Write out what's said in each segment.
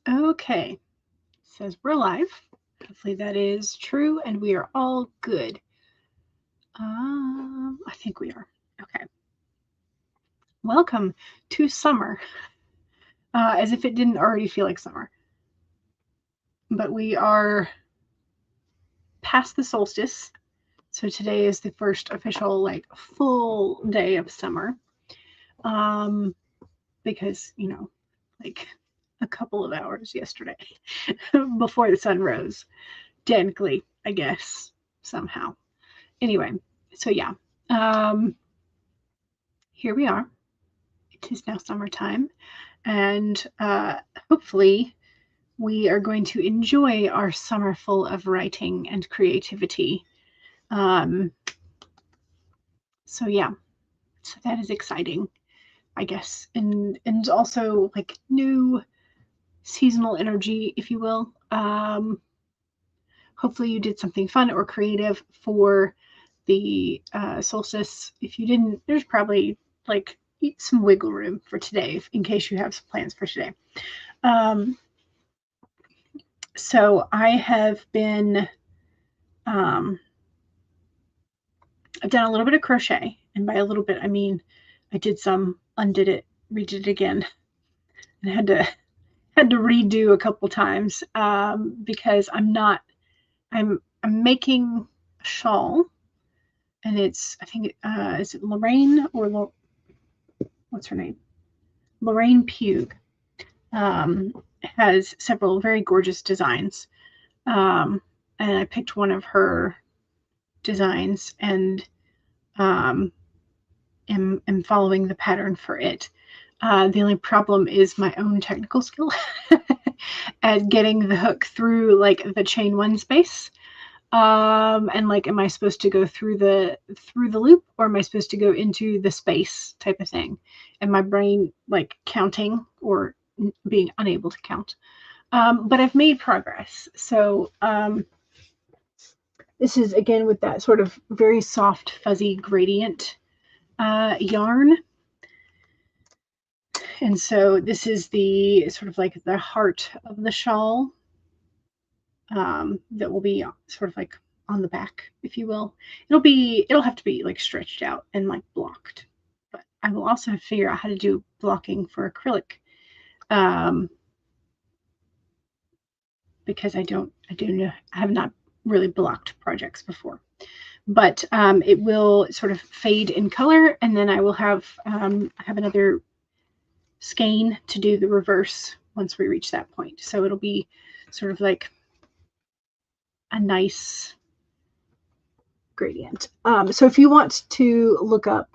Okay, says we're live. Hopefully that is true and we are all good. I think we are. Okay. Welcome to summer. As if it didn't already feel like summer. But we are past the solstice. So today is the first official, like, full day of summer. Because, like a couple of hours yesterday before the sun rose, technically, I guess, somehow. Anyway, so yeah, here we are. It is now summertime, and hopefully we are going to enjoy our summer full of writing and creativity. So yeah, so that is exciting, I guess, and also like new seasonal energy, if you will. Hopefully you did something fun or creative for the solstice. If you didn't, there's probably like some wiggle room for today in case you have some plans for today. So I have been, I've done a little bit of crochet, and by a little bit I mean I did some, undid it, redid it again, and had to redo a couple times because I'm making a shawl, and it's, I think, is it Lorraine or what's her name? Lorraine Pugh has several very gorgeous designs. And I picked one of her designs and am following the pattern for it. The only problem is my own technical skill at getting the hook through like the chain one space. And like, am I supposed to go through the loop, or am I supposed to go into the space type of thing? And my brain like counting or being unable to count. But I've made progress. So this is again with that sort of very soft, fuzzy gradient yarn. And so this is the sort of like the heart of the shawl that will be sort of like on the back, if you will. It'll have to be like stretched out and like blocked. But I will also figure out how to do blocking for acrylic. Because I have not really blocked projects before. But it will sort of fade in color, and then I will have another skein to do the reverse once we reach that point. So it'll be sort of like a nice gradient. So if you want to look up,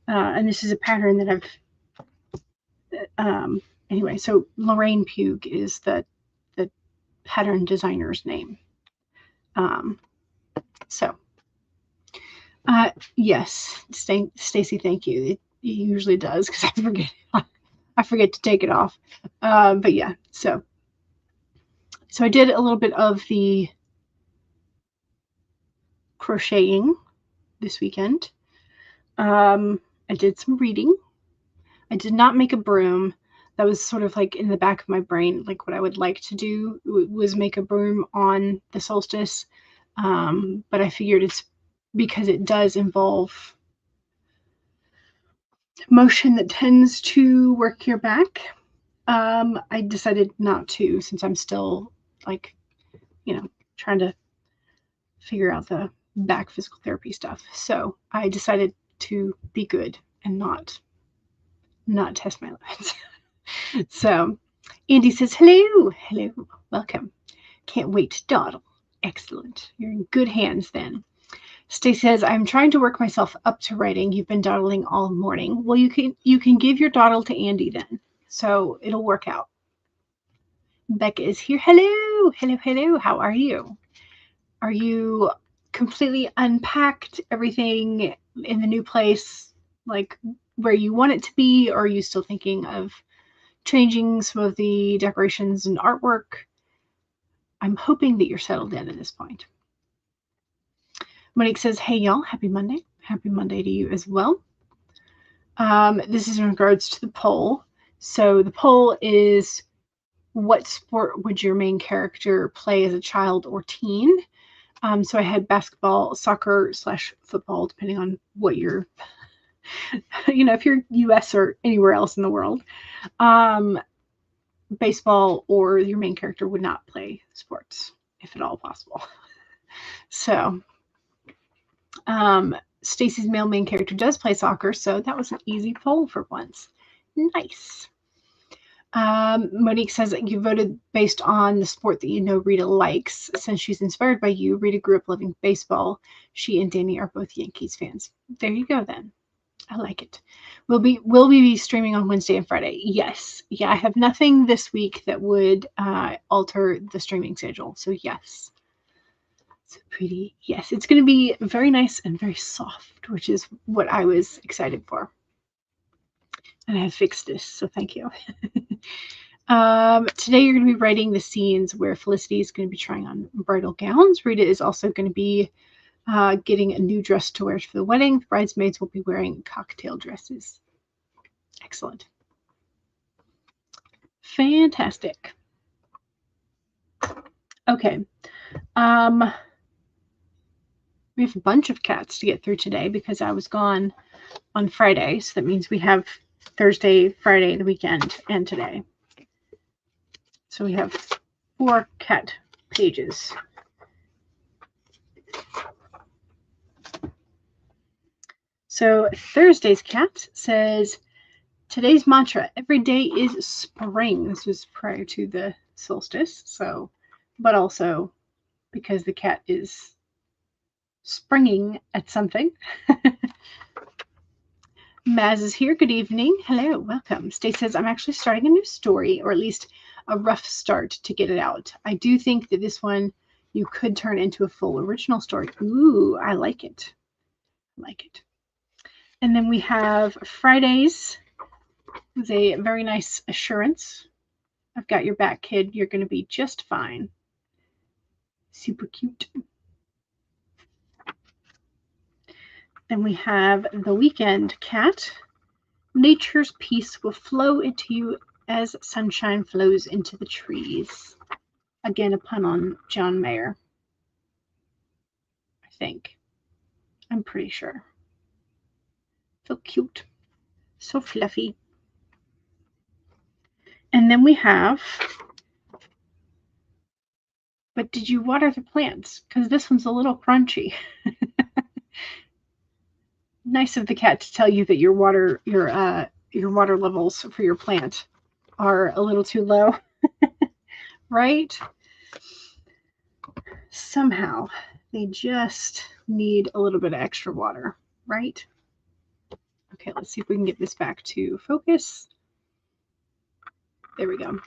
and this is a pattern that I've, anyway, so Lorraine Pugh is the pattern designer's name. So yes, Stacy, thank you. It usually does because I forget to take it off. But yeah, so I did a little bit of the crocheting this weekend. I did some reading. I did not make a broom. That was sort of like in the back of my brain, like what I would like to do was make a broom on the solstice. But I figured it's because it does involve motion that tends to work your back. I decided not to, since I'm still like, trying to figure out the back physical therapy stuff. So I decided to be good and not test my limits. So Andy says, hello, welcome. Can't wait to dawdle. Excellent. You're in good hands then. Stacy says, I'm trying to work myself up to writing. You've been dawdling all morning. Well, you can give your dawdle to Andy then. So it'll work out. Becca is here. Hello. How are you? Are you completely unpacked everything in the new place, like where you want it to be? Or are you still thinking of changing some of the decorations and artwork? I'm hoping that you're settled in at this point. Monique says, hey y'all, happy Monday. Happy Monday to you as well. This is in regards to the poll. So the poll is, what sport would your main character play as a child or teen? So I had basketball, soccer / football, depending on what you're, if you're US or anywhere else in the world. Baseball, or your main character would not play sports, if at all possible. So Stacy's male main character does play soccer, so that was an easy poll for once. Nice. Monique says that you voted based on the sport that you know Rita likes. Since she's inspired by you, Rita grew up loving baseball. She and Danny are both Yankees fans. There you go then. I like it. Will we be streaming on Wednesday and Friday? Yes. Yeah, I have nothing this week that would alter the streaming schedule. So yes. So pretty. Yes, it's going to be very nice and very soft, which is what I was excited for. And I have fixed this, so thank you. Today you're going to be writing the scenes where Felicity is going to be trying on bridal gowns. Rita is also going to be getting a new dress to wear for the wedding. The bridesmaids will be wearing cocktail dresses. Excellent. Fantastic. Okay. We have a bunch of cats to get through today because I was gone on Friday. So that means we have Thursday, Friday, the weekend, and today. So we have 4 cat pages. So Thursday's cat says, today's mantra, every day is spring. This was prior to the solstice, so, but also because the cat is springing at something. Maz is here. Good evening. Hello, welcome. Stace says, I'm actually starting a new story, or at least a rough start to get it out. I do think that this one you could turn into a full original story. Ooh, I like it. I like it. And then we have Fridays with a very nice assurance. I've got your back, kid. You're going to be just fine. Super cute. Then we have the weekend cat. Nature's peace will flow into you as sunshine flows into the trees. Again, a pun on John Mayer. I think. I'm pretty sure. So cute. So fluffy. And then we have, but did you water the plants? Because this one's a little crunchy. Nice of the cat to tell you that your water levels for your plant are a little too low. Right? Somehow they just need a little bit of extra water, right? Okay, let's see if we can get this back to focus. There we go.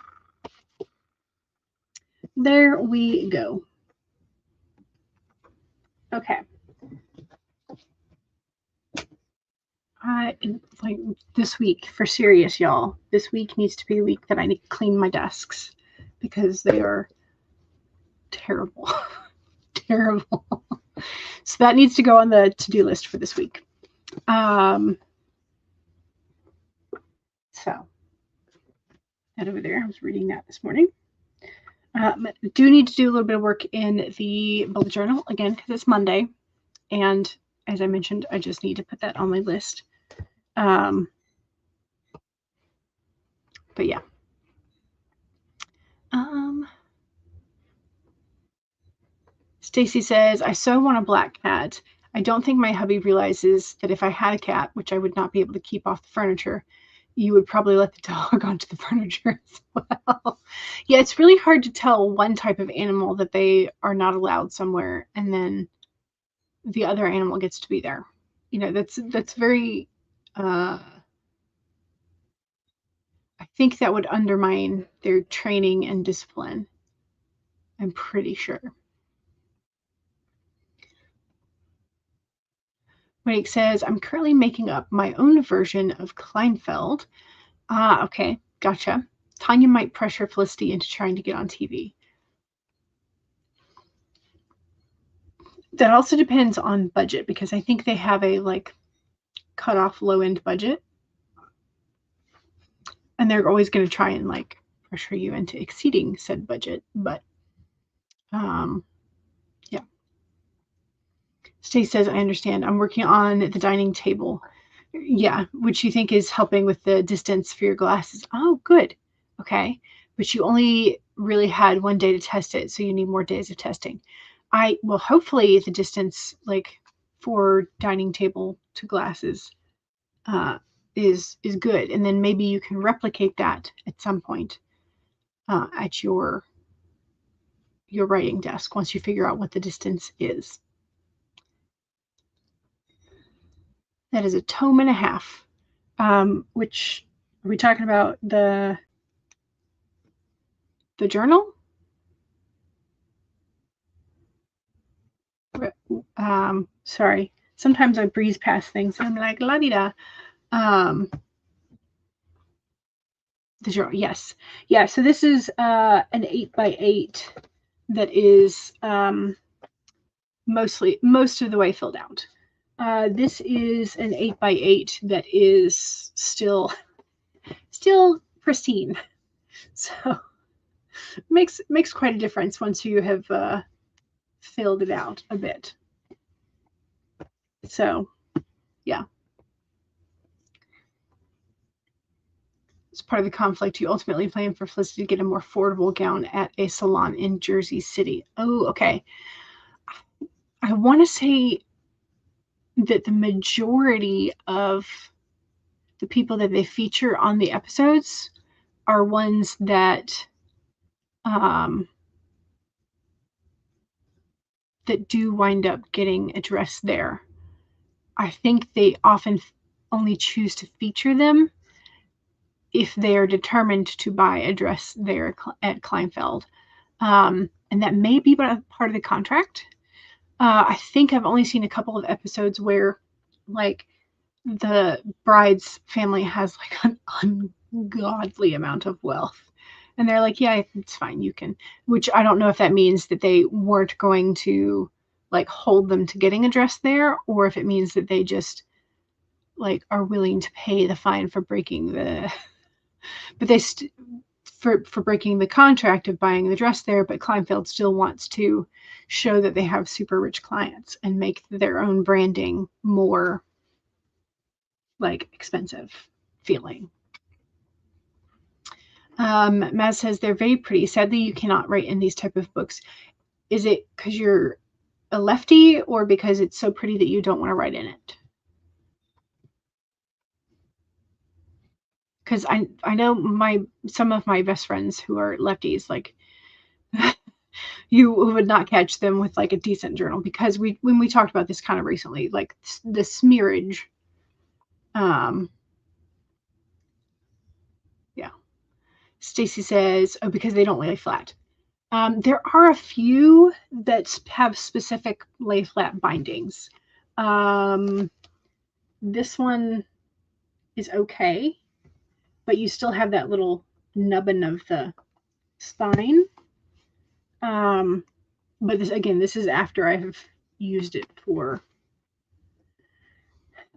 There we go. Okay. Like this week, for serious, y'all. This week needs to be a week that I need to clean my desks because they are terrible. Terrible. So that needs to go on the to-do list for this week. So that over there, I was reading that this morning. Do need to do a little bit of work in the bullet journal again because it's Monday, and as I mentioned, I just need to put that on my list. But yeah. Stacy says, I so want a black cat. I don't think my hubby realizes that if I had a cat, which I would not be able to keep off the furniture, you would probably let the dog onto the furniture as well. Yeah, it's really hard to tell one type of animal that they are not allowed somewhere and then the other animal gets to be there. You know, that's very I think that would undermine their training and discipline. I'm pretty sure. Mike says, I'm currently making up my own version of Kleinfeld. Ah, okay. Gotcha. Tanya might pressure Felicity into trying to get on TV. That also depends on budget because I think they have a cut off low end budget. And they're always going to try and pressure you into exceeding said budget, but yeah. Stacy says, I understand. I'm working on the dining table. Yeah, which you think is helping with the distance for your glasses. Oh, good. Okay. But you only really had 1 day to test it, so you need more days of testing. Well, hopefully the distance, like for dining table to glasses, is good, and then maybe you can replicate that at some point at your writing desk once you figure out what the distance is. That is a tome and a half. Which are we talking about? The journal? Sorry. Sometimes I breeze past things and I'm like, la di da. The journal, yes. Yeah, so this is an 8x8 that is most of the way filled out. This is an 8x8 that is still pristine. So makes quite a difference once you have filled it out a bit. So, yeah. As part of the conflict, you ultimately plan for Felicity to get a more affordable gown at a salon in Jersey City. Oh, okay. I want to say that the majority of the people that they feature on the episodes are ones that that do wind up getting addressed there. I think they often only choose to feature them if they are determined to buy a dress there at Kleinfeld. And that may be part of the contract. I think I've only seen a couple of episodes where, like, the bride's family has like an ungodly amount of wealth. And they're like, yeah, it's fine, you can. Which I don't know if that means that they weren't going to, like, hold them to getting a dress there, or if it means that they just, like, are willing to pay the fine for breaking the but they for breaking the contract of buying the dress there, but Kleinfeld still wants to show that they have super rich clients and make their own branding more, like, expensive feeling. Maz says they're very pretty. Sadly, you cannot write in these type of books. Is it because you're a lefty, or because it's so pretty that you don't want to write in it? Because I know some of my best friends who are lefties, like, you would not catch them with, like, a decent journal, because when we talked about this kind of recently, like, the smearage. Yeah. Stacy says, oh, because they don't lay flat. There are a few that have specific lay flat bindings. This one is okay, but you still have that little nubbin of the spine. But this is after I have used it for.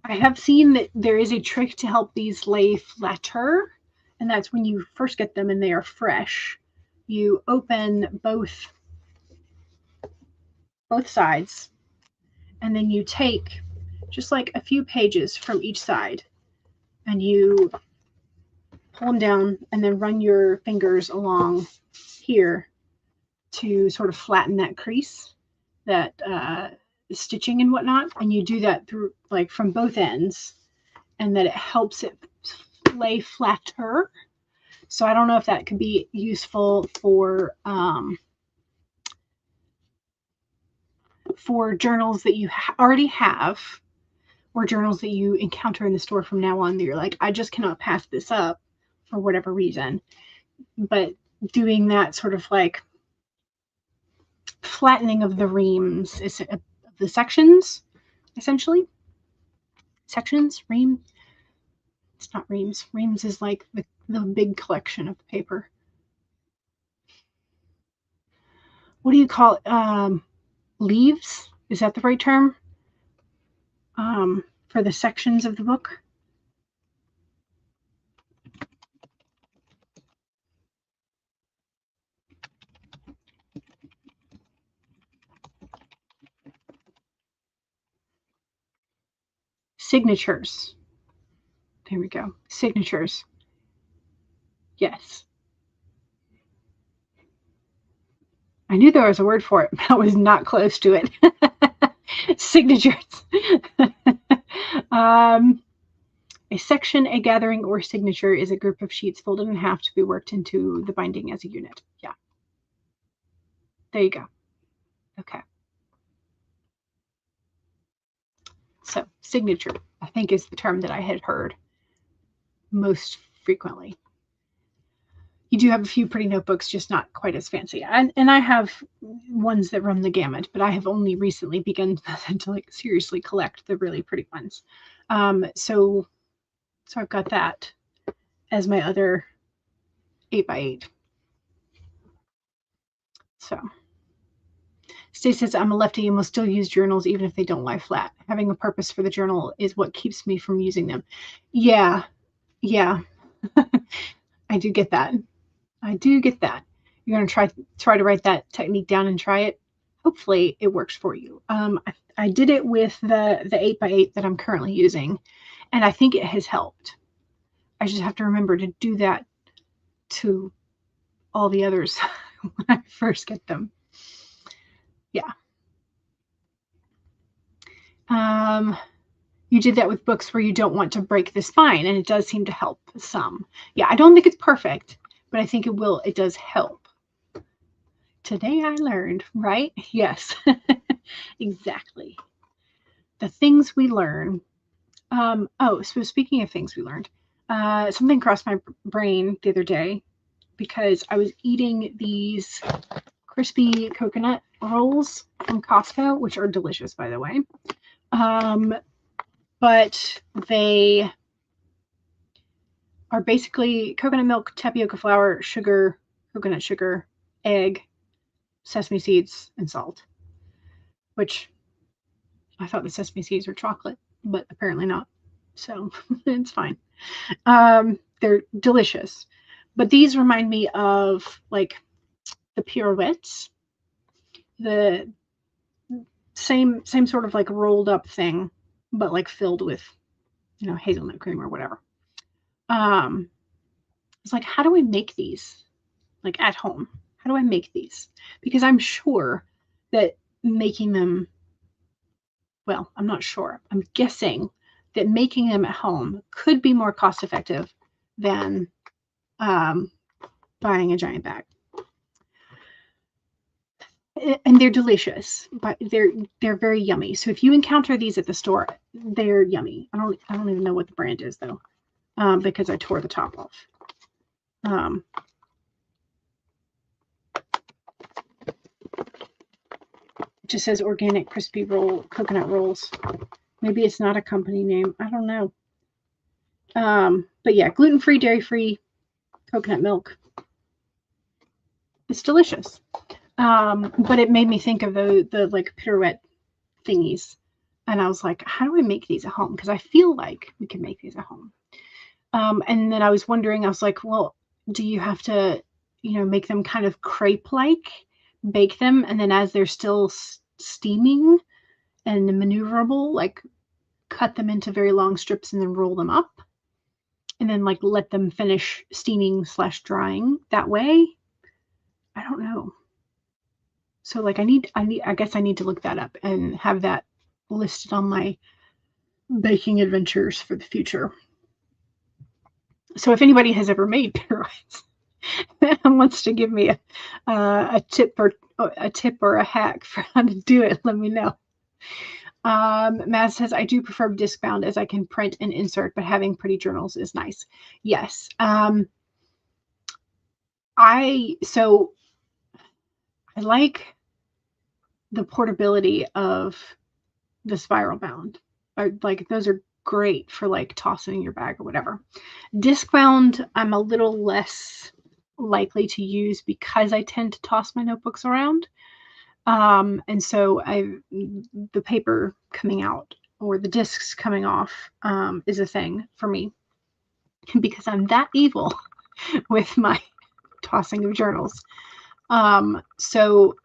I have seen that there is a trick to help these lay flatter, and that's when you first get them and they are fresh. You open both sides, and then you take just like a few pages from each side, and you pull them down, and then run your fingers along here to sort of flatten that crease, that stitching and whatnot. And you do that through, like, from both ends, and that it helps it lay flatter. So I don't know if that could be useful for journals that you already have, or journals that you encounter in the store from now on that you're like, I just cannot pass this up for whatever reason. But doing that sort of, like, flattening of the reams, of the sections, essentially. Sections, ream. It's not reams. Reams is like the big collection of paper. What do you call it? Leaves? Is that the right term? For the sections of the book? Signatures. There we go. Signatures. Yes. I knew there was a word for it, but I was not close to it. Signatures. A section, a gathering, or signature is a group of sheets folded in half to be worked into the binding as a unit. Yeah. There you go. Okay. So signature, I think, is the term that I had heard most frequently. You do have a few pretty notebooks, just not quite as fancy. And I have ones that run the gamut, but I have only recently begun to like seriously collect the really pretty ones. So I've got that as my other 8x8. So Stace says, I'm a lefty and will still use journals even if they don't lie flat. Having a purpose for the journal is what keeps me from using them. Yeah. I do get that. You're going to try to write that technique down and try it. Hopefully it works for you. I did it with the 8x8 that I'm currently using, and I think it has helped. I just have to remember to do that to all the others when I first get them. Yeah. You did that with books where you don't want to break the spine, and it does seem to help some. Yeah, I don't think it's perfect, but I think it does help. Today I learned, right? Yes, exactly. The things we learn. Oh, so speaking of things we learned, something crossed my brain the other day because I was eating these crispy coconut rolls from Costco, which are delicious, by the way. But they are basically coconut milk, tapioca flour, sugar, coconut sugar, egg, sesame seeds, and salt, which I thought the sesame seeds were chocolate, but apparently not. So it's fine. They're delicious. But these remind me of like the pirouettes, the same sort of like rolled up thing, but like filled with, hazelnut cream or whatever. It's like, how do I make these like at home? How do I make these? Because I'm sure that making them, well, I'm not sure. I'm guessing that making them at home could be more cost effective than buying a giant bag. And they're delicious, but they're very yummy. So if you encounter these at the store, they're yummy. I don't even know what the brand is though, because I tore the top off. It just says organic crispy roll coconut rolls. Maybe it's not a company name. I don't know. But yeah, gluten-free, dairy-free, coconut milk. It's delicious. But it made me think of the like pirouette thingies. And I was like, how do I make these at home? Because I feel like we can make these at home. And then I was wondering, I was like, well, do you have to, make them kind of crepe-like, bake them, and then as they're still steaming and maneuverable, like cut them into very long strips and then roll them up, and then like let them finish steaming / drying that way? I don't know. So like I guess I need to look that up and have that listed on my baking adventures for the future. So if anybody has ever made pirouettes and wants to give me a tip or a hack for how to do it, let me know. Maz says, I do prefer disc bound as I can print and insert, but having pretty journals is nice. Yes. I like the portability of the spiral bound. Like those are great for like tossing in your bag or whatever. Disc bound, I'm a little less likely to use because I tend to toss my notebooks around. And so the paper coming out or the discs coming off is a thing for me because I'm that evil with my tossing of journals. So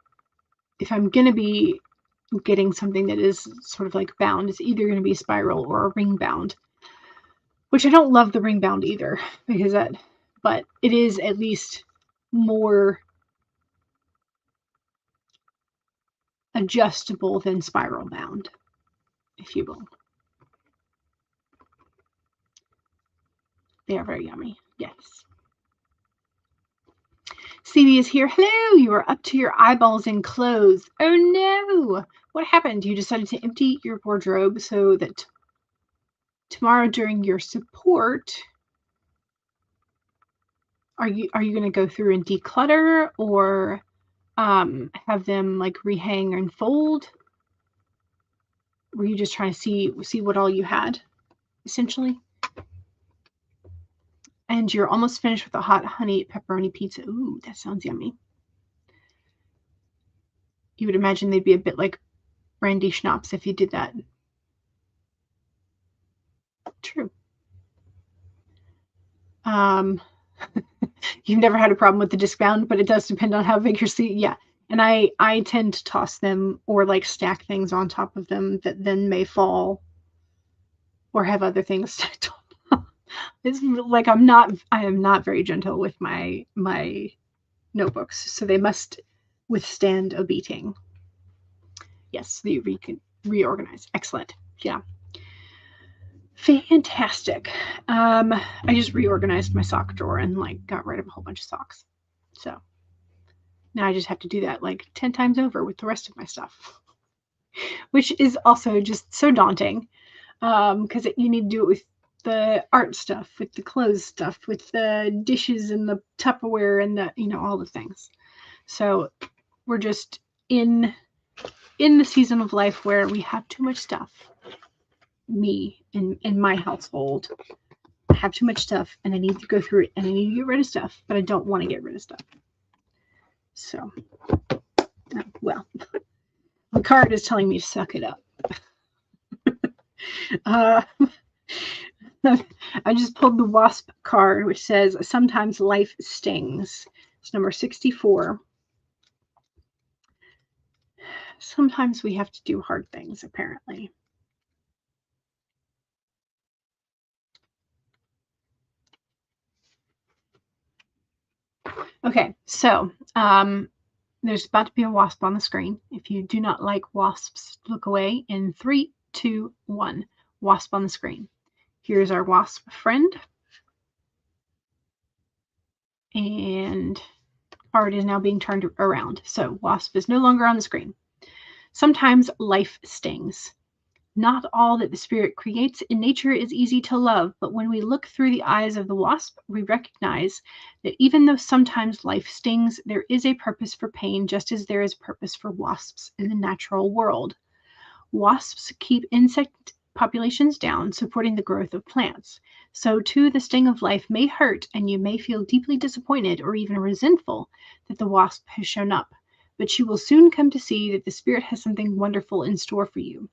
if I'm going to be getting something that is sort of like bound. It's either going to be a spiral or a ring bound, which I don't love the ring bound either, because but it is at least more adjustable than spiral bound, if you will. They are very yummy. Yes. CB is here. Hello, you are up to your eyeballs in clothes. Oh no! What happened? You decided to empty your wardrobe so that tomorrow during your support, are you going to go through and declutter, or have them like rehang and fold? Were you just trying to see what all you had, essentially? And you're almost finished with a hot honey pepperoni pizza. Ooh, that sounds yummy. You would imagine they'd be a bit like brandy schnapps if you did that. True. You've never had a problem with the disc bound, but it does depend on how big your seat. Yeah. And I tend to toss them or like stack things on top of them that then may fall or have other things stacked on. It's like I am not very gentle with my notebooks, so they must withstand a beating. Yes, so you can reorganize. Excellent. Yeah. Fantastic. I just reorganized my sock drawer and like got rid of a whole bunch of socks. So now I just have to do that like 10 times over with the rest of my stuff, which is also just so daunting, because you need to do it with the art stuff, with the clothes stuff, with the dishes and the Tupperware and the, all the things. So we're just in the season of life where we have too much stuff. Me in my household, I have too much stuff and I need to go through it and I need to get rid of stuff, but I don't want to get rid of stuff. So, well, the card is telling me to suck it up. I just pulled the Wasp card, which says, sometimes life stings. It's number 64. Sometimes we have to do hard things, apparently. Okay, so there's about to be a wasp on the screen. If you do not like wasps, look away in 3, 2, 1. Wasp on the screen. Here's our wasp friend. And card is now being turned around. So wasp is no longer on the screen. Sometimes life stings. Not all that the spirit creates in nature is easy to love, but when we look through the eyes of the wasp, we recognize that even though sometimes life stings, there is a purpose for pain, just as there is purpose for wasps in the natural world. Wasps keep insect populations down, supporting the growth of plants. So too, the sting of life may hurt, and you may feel deeply disappointed or even resentful that the wasp has shown up. But you will soon come to see that the spirit has something wonderful in store for you.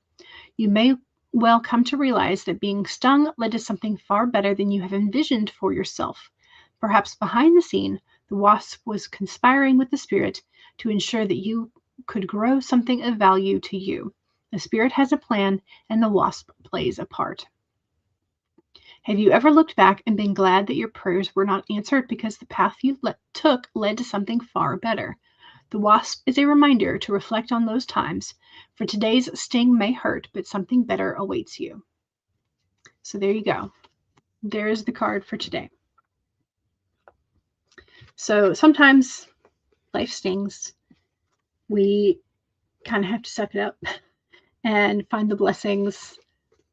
You may well come to realize that being stung led to something far better than you have envisioned for yourself. Perhaps behind the scene, the wasp was conspiring with the spirit to ensure that you could grow something of value to you. The spirit has a plan, and the wasp plays a part. Have you ever looked back and been glad that your prayers were not answered because the path you took led to something far better? The wasp is a reminder to reflect on those times, for today's sting may hurt, but something better awaits you. So there you go. There's the card for today. So sometimes life stings. We kind of have to suck it up and find the blessings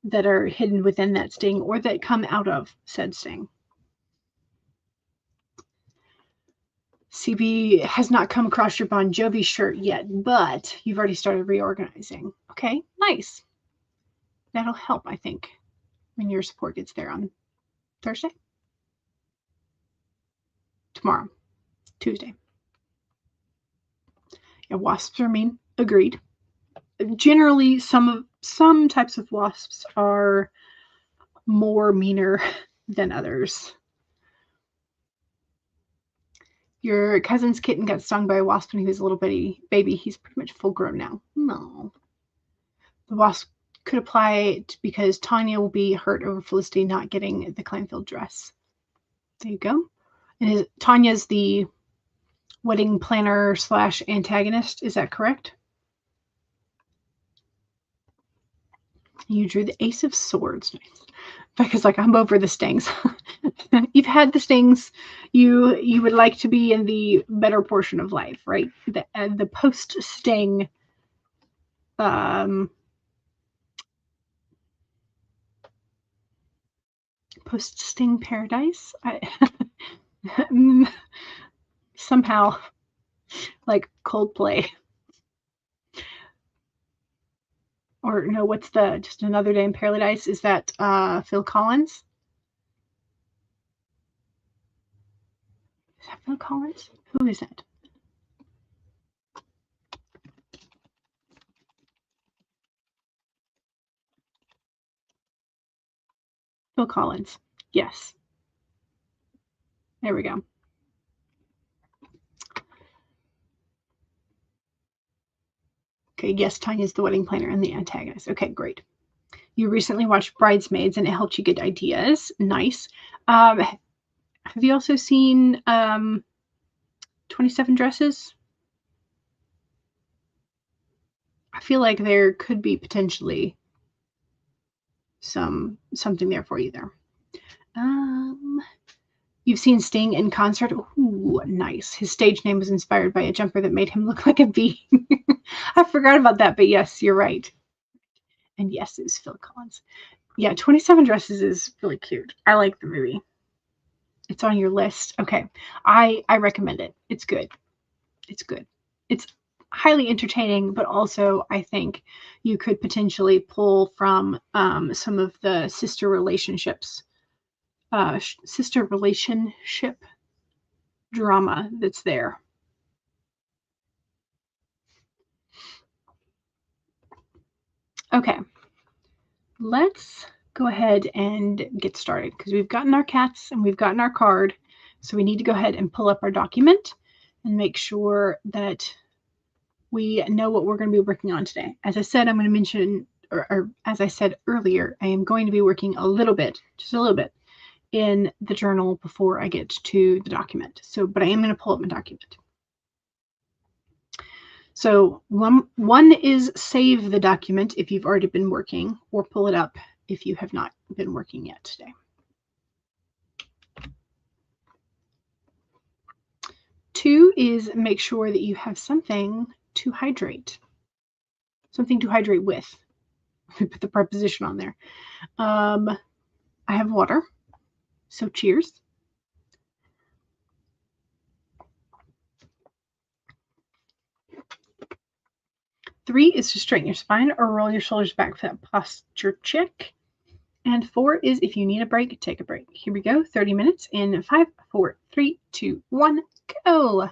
that are hidden within that sting or that come out of said sting. CB has not come across your Bon Jovi shirt yet, but you've already started reorganizing. Okay, nice. That'll help, I think, when your support gets there on Thursday? Tomorrow. Tuesday. Yeah, wasps are mean. Agreed. Generally, some types of wasps are more meaner than others. Your cousin's kitten got stung by a wasp when he was a little baby. He's pretty much full grown now. No. The wasp could apply it because Tanya will be hurt over Felicity not getting the Clanfield dress. There you go. And Tanya's the wedding planner / antagonist. Is that correct? You drew the Ace of Swords. Because like I'm over the stings. You've had the stings. You would like to be in the better portion of life, right? The post sting post sting paradise. Somehow like Coldplay. Or no, what's the Just Another Day in Paradise? Is that Phil Collins? Is that Phil Collins? Who is that? Phil Collins. Yes. There we go. Okay, yes, Tanya's the wedding planner and the antagonist. Okay, great. You recently watched Bridesmaids and it helped you get ideas. Nice. Have you also seen 27 Dresses? I feel like there could be potentially something there for you there. You've seen Sting in concert. Ooh, nice. His stage name was inspired by a jumper that made him look like a bee. I forgot about that, but yes, you're right. And yes, it was Phil Collins. Yeah, 27 Dresses is really cute. I like the movie. It's on your list. Okay. I recommend it. It's good. It's good. It's highly entertaining, but also I think you could potentially pull from some of the sister relationship drama that's there. Okay, let's go ahead and get started because we've gotten our cats and we've gotten our card. So we need to go ahead and pull up our document and make sure that we know what we're going to be working on today. As I said, I'm going to mention, or as I said earlier, I am going to be working a little bit, just a little bit, in the journal before I get to the document. So, but I am going to pull up my document. So one is save the document if you've already been working, or pull it up if you have not been working yet today. 2 is make sure that you have something to hydrate. Something to hydrate with. We put the preposition on there. I have water, so cheers. 3 is to straighten your spine or roll your shoulders back for that posture check. And 4 is if you need a break, take a break. Here we go. 30 minutes in 5, 4, 3, 2, 1, go.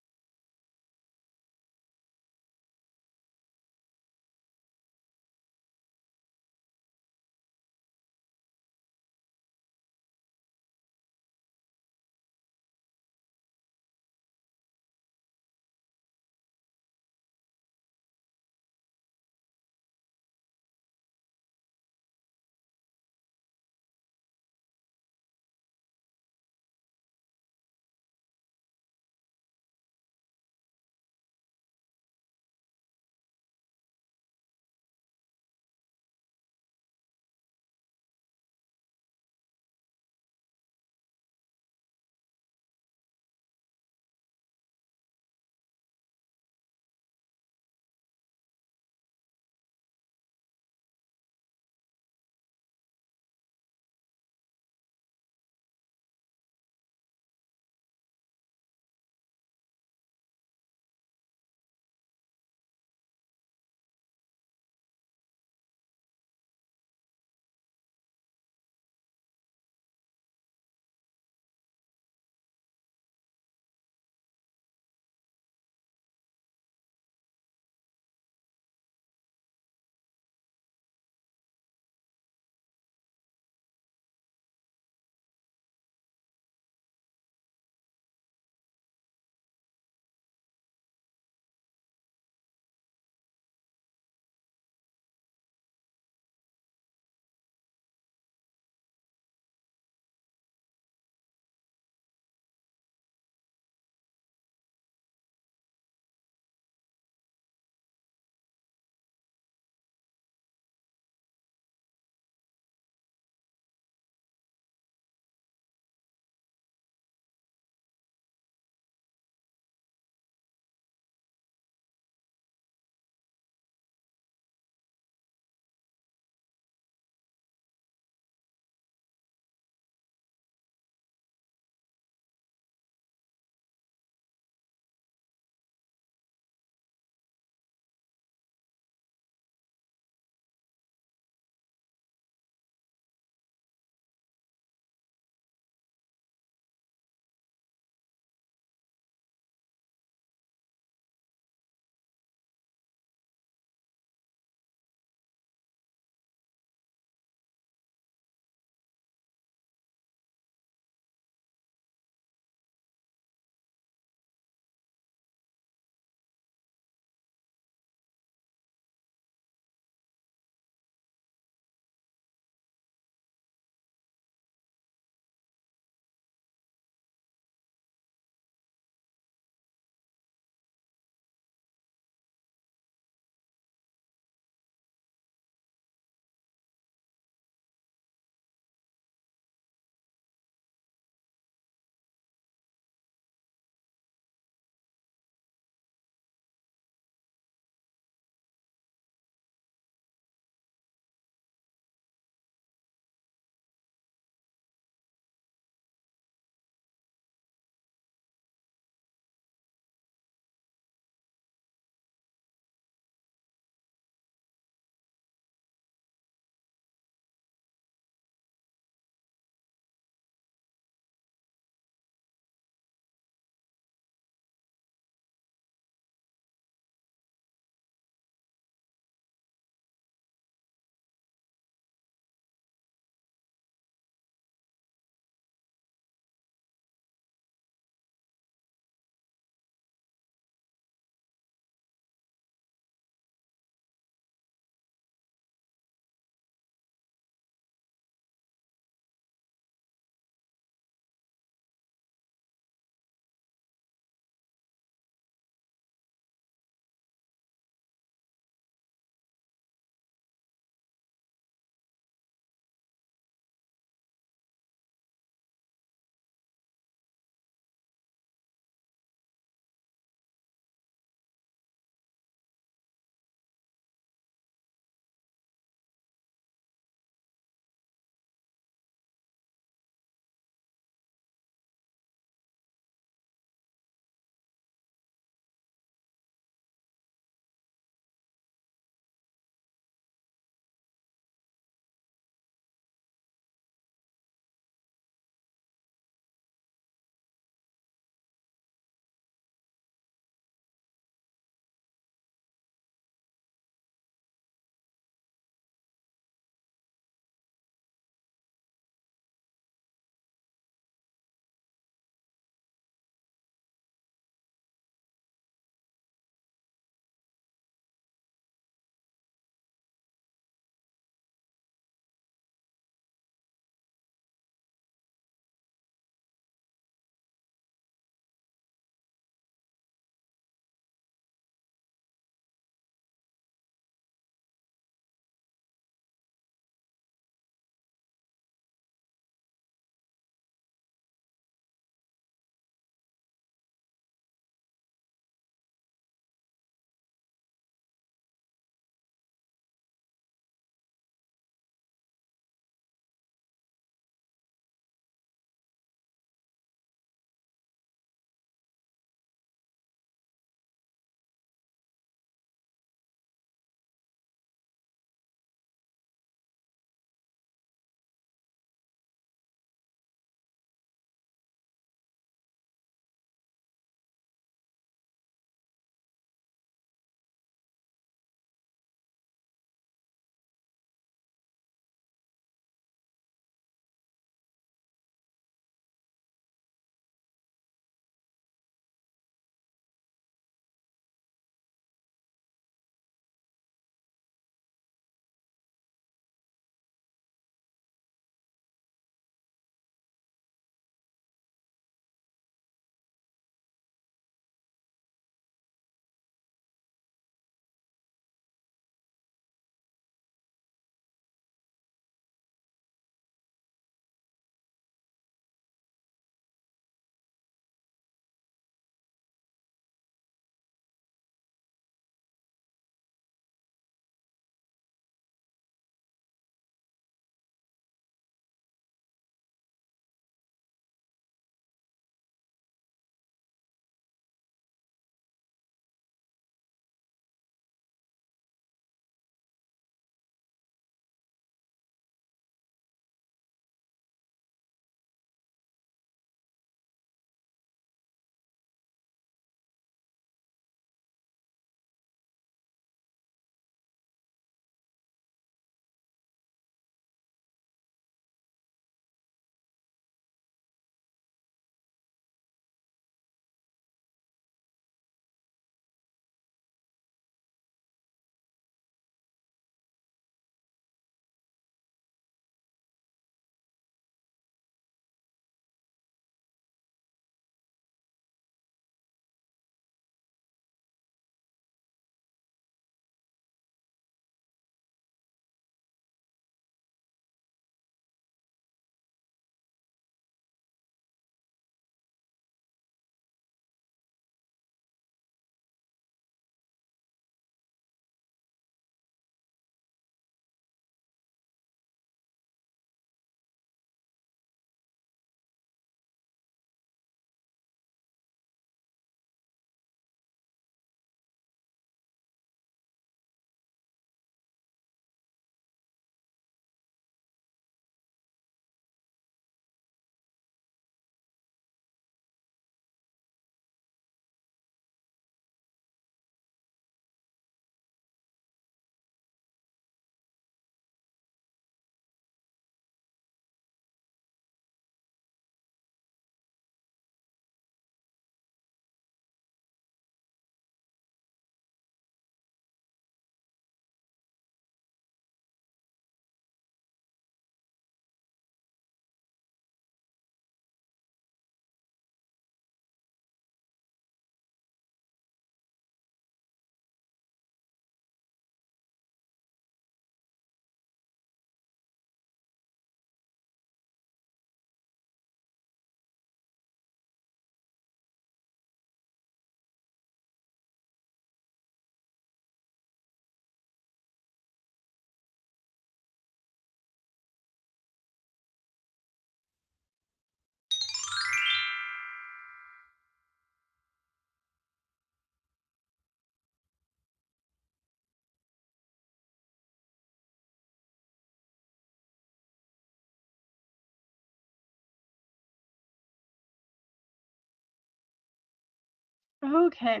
Okay.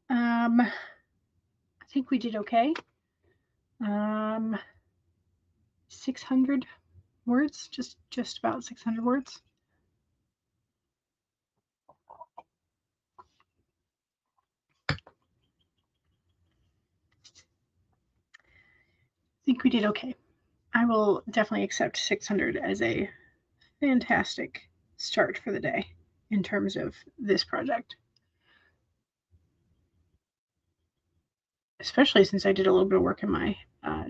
I think we did okay. 600 words, just about 600 words. I think we did okay. I will definitely accept 600 as a fantastic start for the day in terms of this project. Especially since I did a little bit of work in my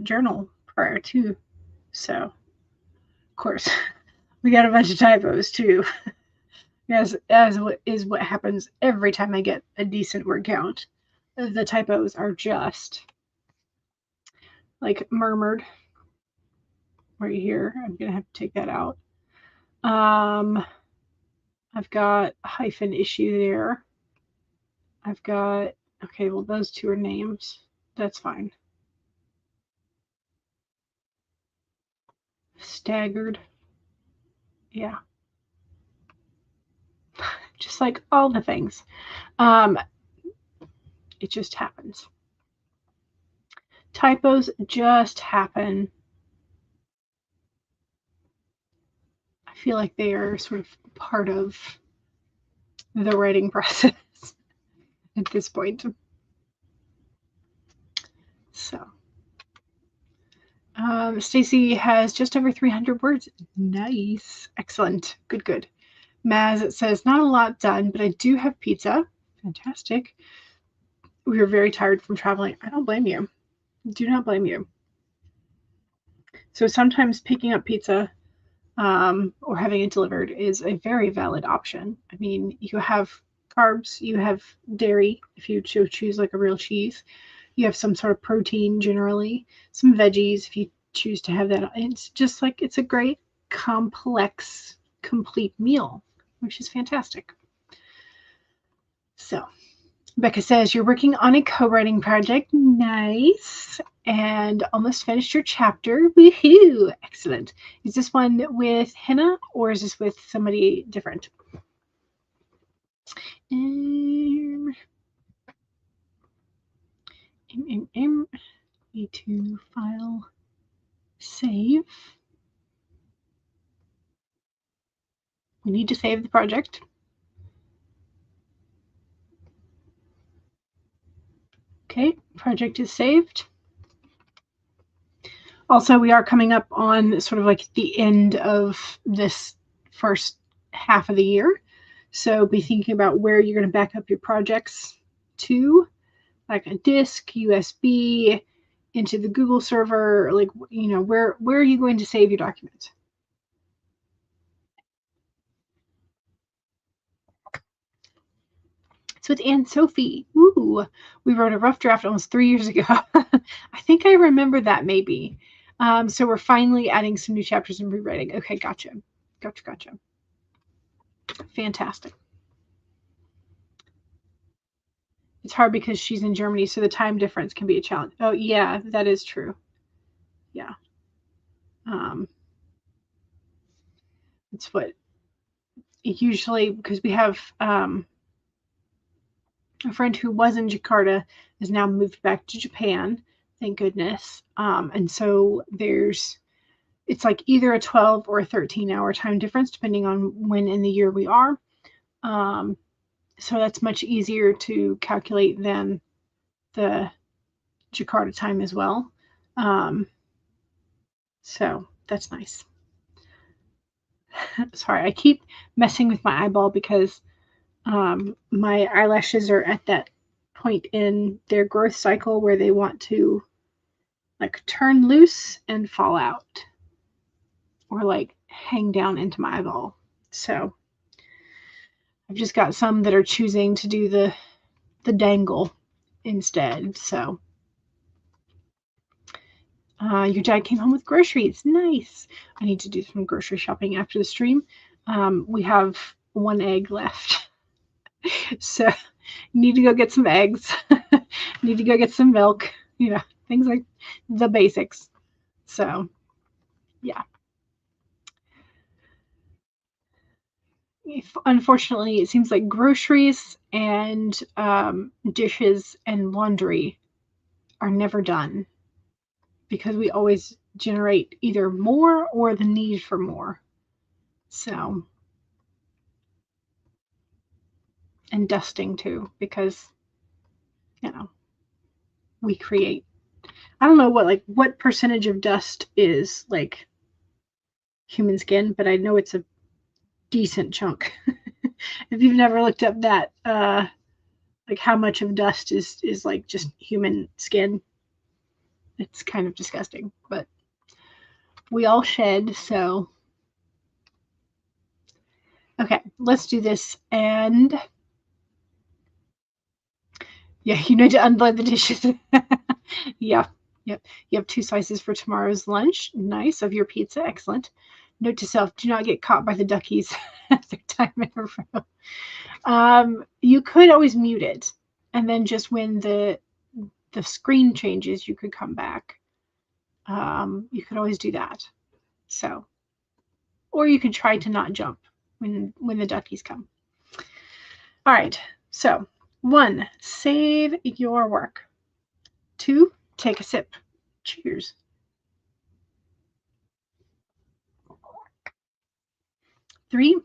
journal prior to. So, of course, we got a bunch of typos too. as is what happens every time I get a decent word count. The typos are just like murmured right here. I'm gonna have to take that out. I've got a hyphen issue there. I've got, okay, well, those two are names. That's fine. Staggered. Yeah. Just like all the things. It just happens. Typos just happen. I feel like they are sort of part of the writing process at this point. So, Stacy has just over 300 words. Nice. Excellent. Good. Maz says, not a lot done, but I do have pizza. Fantastic. We were very tired from traveling. I don't blame you. Do not blame you. So sometimes picking up pizza or having it delivered is a very valid option. I mean, you have carbs, you have dairy, if you choose like a real cheese. You have some sort of protein generally, some veggies if you choose to have that. It's just like, it's a great, complex, complete meal, which is fantastic. So, Becca says, you're working on a co-writing project. Nice. And almost finished your chapter. Woohoo! Excellent. Is this one with Henna or is this with somebody different? Need to file, save. We need to save the project. Okay, project is saved. Also, we are coming up on sort of like the end of this first half of the year. So be thinking about where you're going to back up your projects to, like a disk, USB, into the Google server, like, you know, where are you going to save your documents? So it's Anne Sophie. Ooh, we wrote a rough draft almost 3 years ago. I think I remember that maybe. So we're finally adding some new chapters and rewriting. Okay, gotcha. Fantastic. It's hard because she's in Germany, so the time difference can be a challenge. Oh, yeah, that is true. Yeah. It's what usually, because we have a friend who was in Jakarta has now moved back to Japan, thank goodness. And so it's like either a 12 or a 13-hour time difference, depending on when in the year we are. So that's much easier to calculate than the Jakarta time as well. So that's nice. Sorry, I keep messing with my eyeball because my eyelashes are at that point in their growth cycle where they want to like turn loose and fall out or like hang down into my eyeball. So I've just got some that are choosing to do the dangle instead. So your dad came home with groceries. Nice. I need to do some grocery shopping after the stream. We have 1 egg left. So need to go get some eggs. Need to go get some milk. You know, things like the basics. So, yeah. unfortunately, it seems like groceries and dishes and laundry are never done because we always generate either more or the need for more. So, and dusting too, because, you know, we create, I don't know what percentage of dust is like human skin, but I know it's a decent chunk. If you've never looked up that, like how much of dust is like just human skin, it's kind of disgusting, but we all shed, so okay, let's do this. And yeah, you need to unload the dishes. Yeah, yep. You have 2 slices for tomorrow's lunch. Nice, of your pizza. Excellent. Note to self: do not get caught by the duckies at their time in a row. You could always mute it, and then just when the screen changes, you could come back. You could always do that. So, or you could try to not jump when the duckies come. All right. So, 1, save your work. 2, take a sip. Cheers. 3,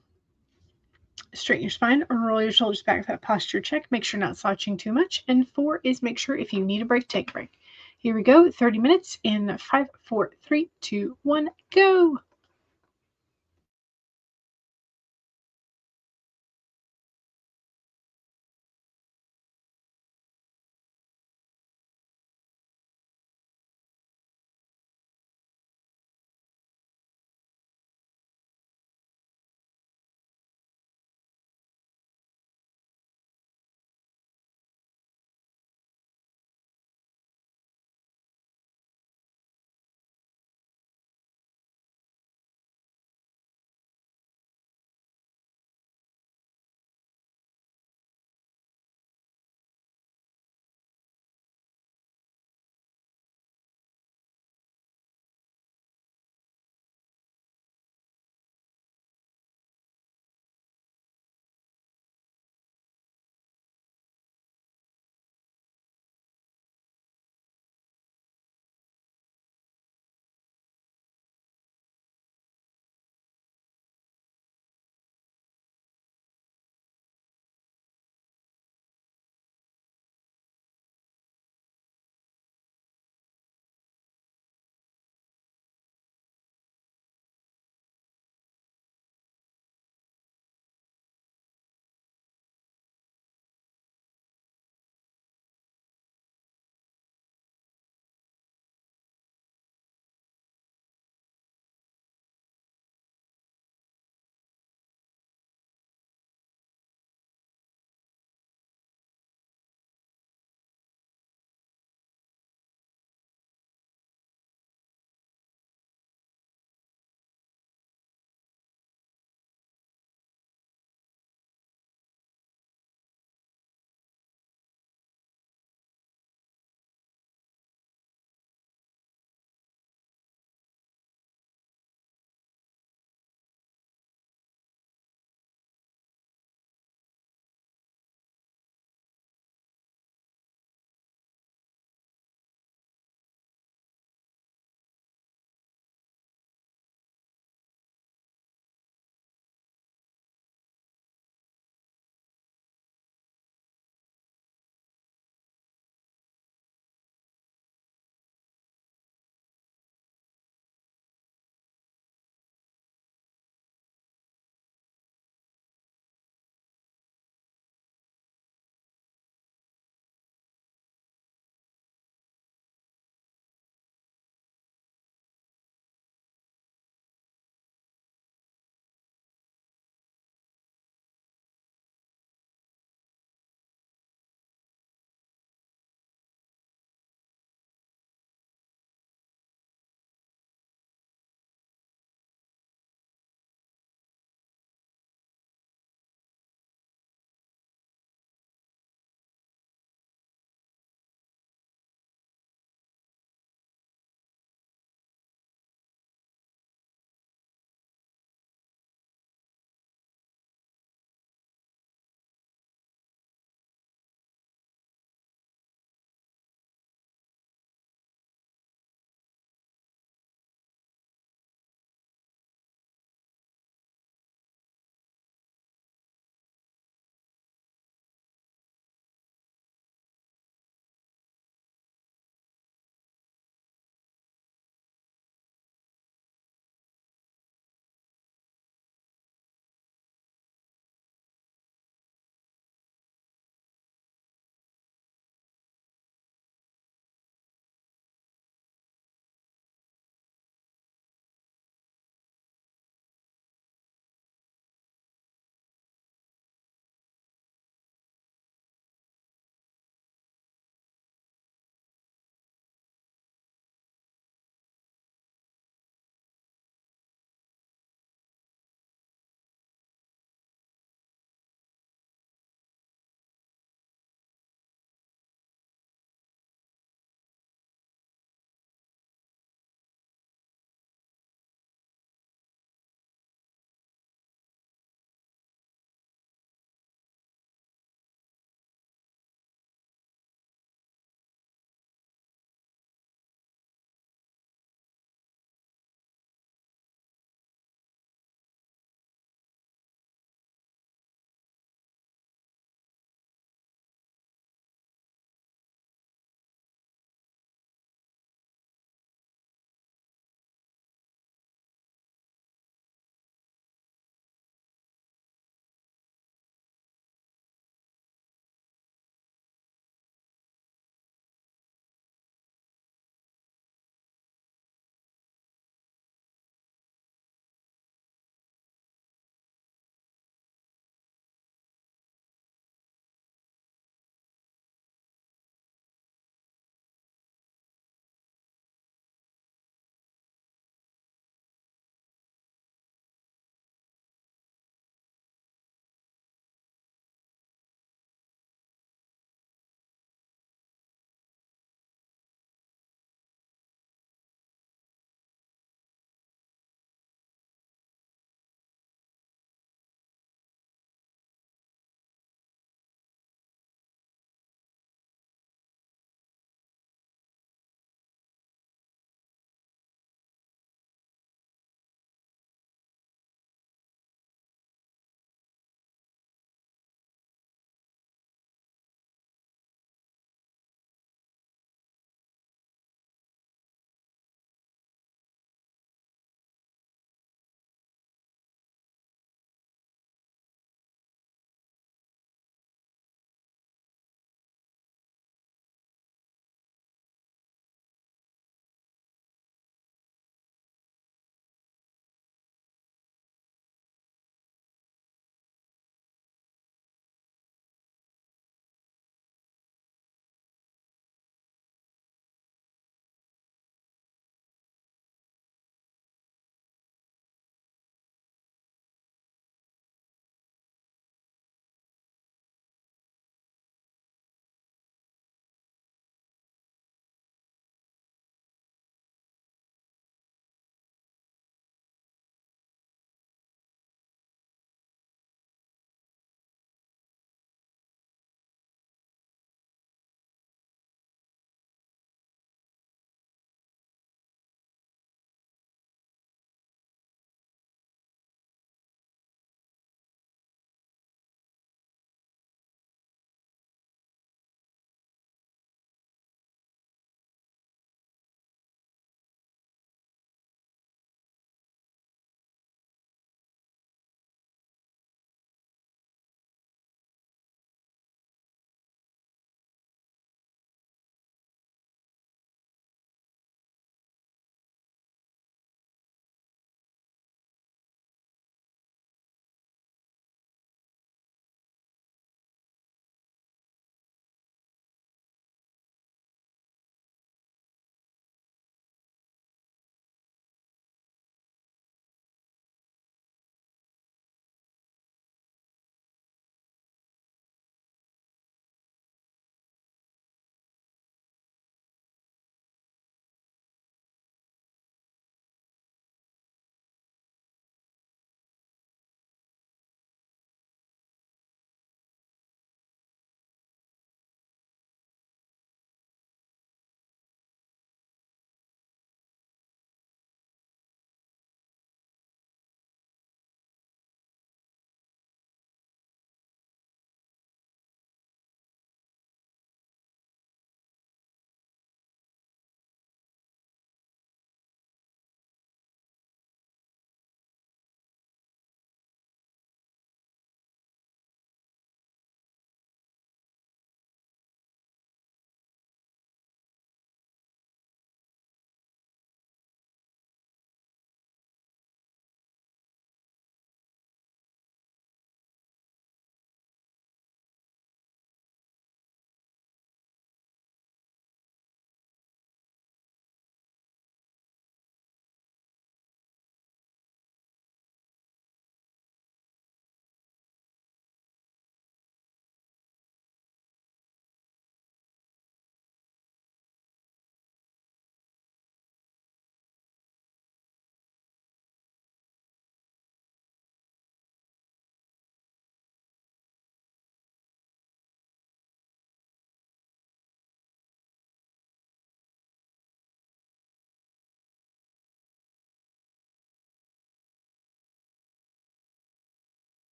straighten your spine or roll your shoulders back for that posture check. Make sure you're not slouching too much. And 4 is make sure if you need a break, take a break. Here we go. 30 minutes in 5, 4, 3, 2, 1, go.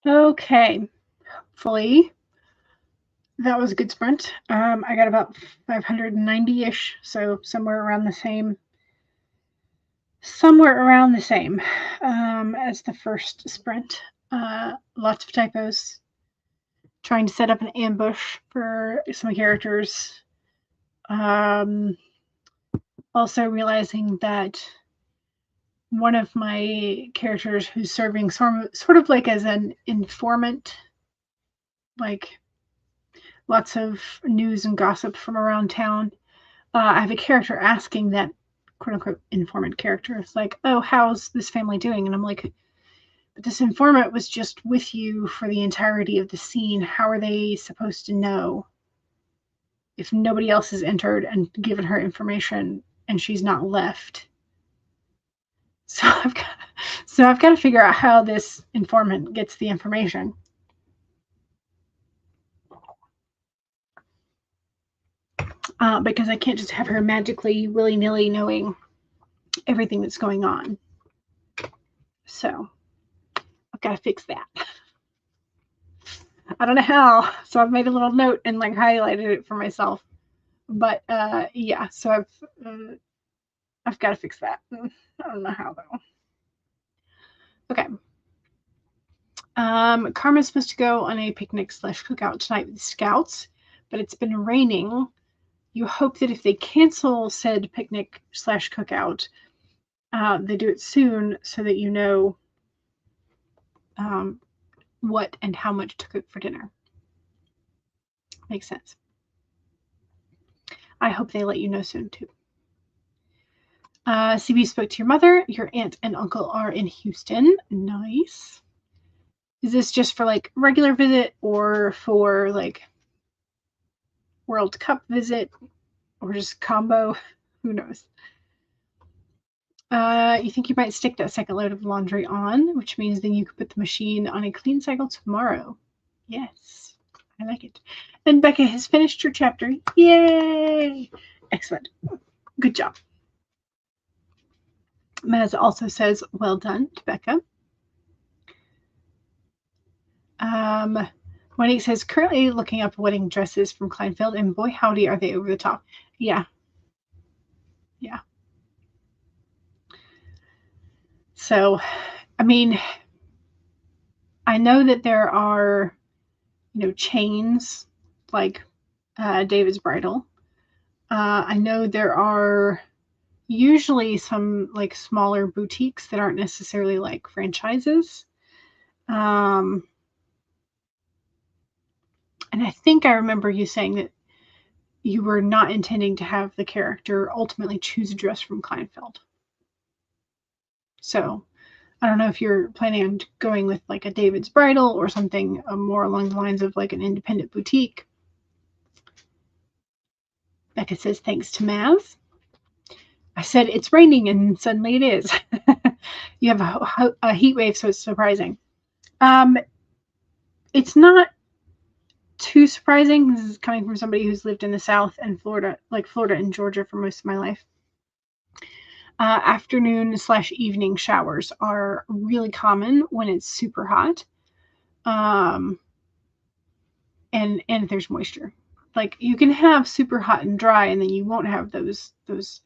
Okay. Hopefully that was a good sprint. I got about 590-ish, so somewhere around the same as the first sprint. Lots of typos. Trying to set up an ambush for some characters. Also realizing that one of my characters who's serving sort of like as an informant, like lots of news and gossip from around town. I have a character asking that quote unquote informant character. It's like, oh, how's this family doing? And I'm like, but this informant was just with you for the entirety of the scene. How are they supposed to know if nobody else has entered and given her information and she's not left? So I've got to figure out how this informant gets the information. Because I can't just have her magically willy-nilly knowing everything that's going on. So I've got to fix that. I don't know how. So I've made a little note and like highlighted it for myself. But yeah, so I've got to fix that. I don't know how though. Okay. Karma's supposed to go on a picnic / cookout tonight with the scouts, but it's been raining. You hope that if they cancel said picnic / cookout, they do it soon so that you know what and how much to cook for dinner. Makes sense. I hope they let you know soon too. CB spoke to your mother. Your aunt and uncle are in Houston. Nice. Is this just for like regular visit or for like World Cup visit or just combo? Who knows? You think you might stick that second load of laundry on, which means then you could put the machine on a clean cycle tomorrow. Yes, I like it. And Becca has finished her chapter. Yay! Excellent. Good job. Maz also says, well done to Becca. Monique says, currently looking up wedding dresses from Kleinfeld, and boy, howdy, are they over the top. Yeah. Yeah. So, I mean, I know that there are, chains like David's Bridal. I know there are usually some like smaller boutiques that aren't necessarily like franchises. And I think I remember you saying that you were not intending to have the character ultimately choose a dress from Kleinfeld. So I don't know if you're planning on going with like a David's Bridal or something more along the lines of like an independent boutique. Becca says, thanks to Maz. I said, it's raining and suddenly it is. You have a heat wave, so it's surprising. It's not too surprising. This is coming from somebody who's lived in the South and Florida, like Florida and Georgia for most of my life. Afternoon / evening showers are really common when it's super hot. And there's moisture. Like you can have super hot and dry and then you won't have those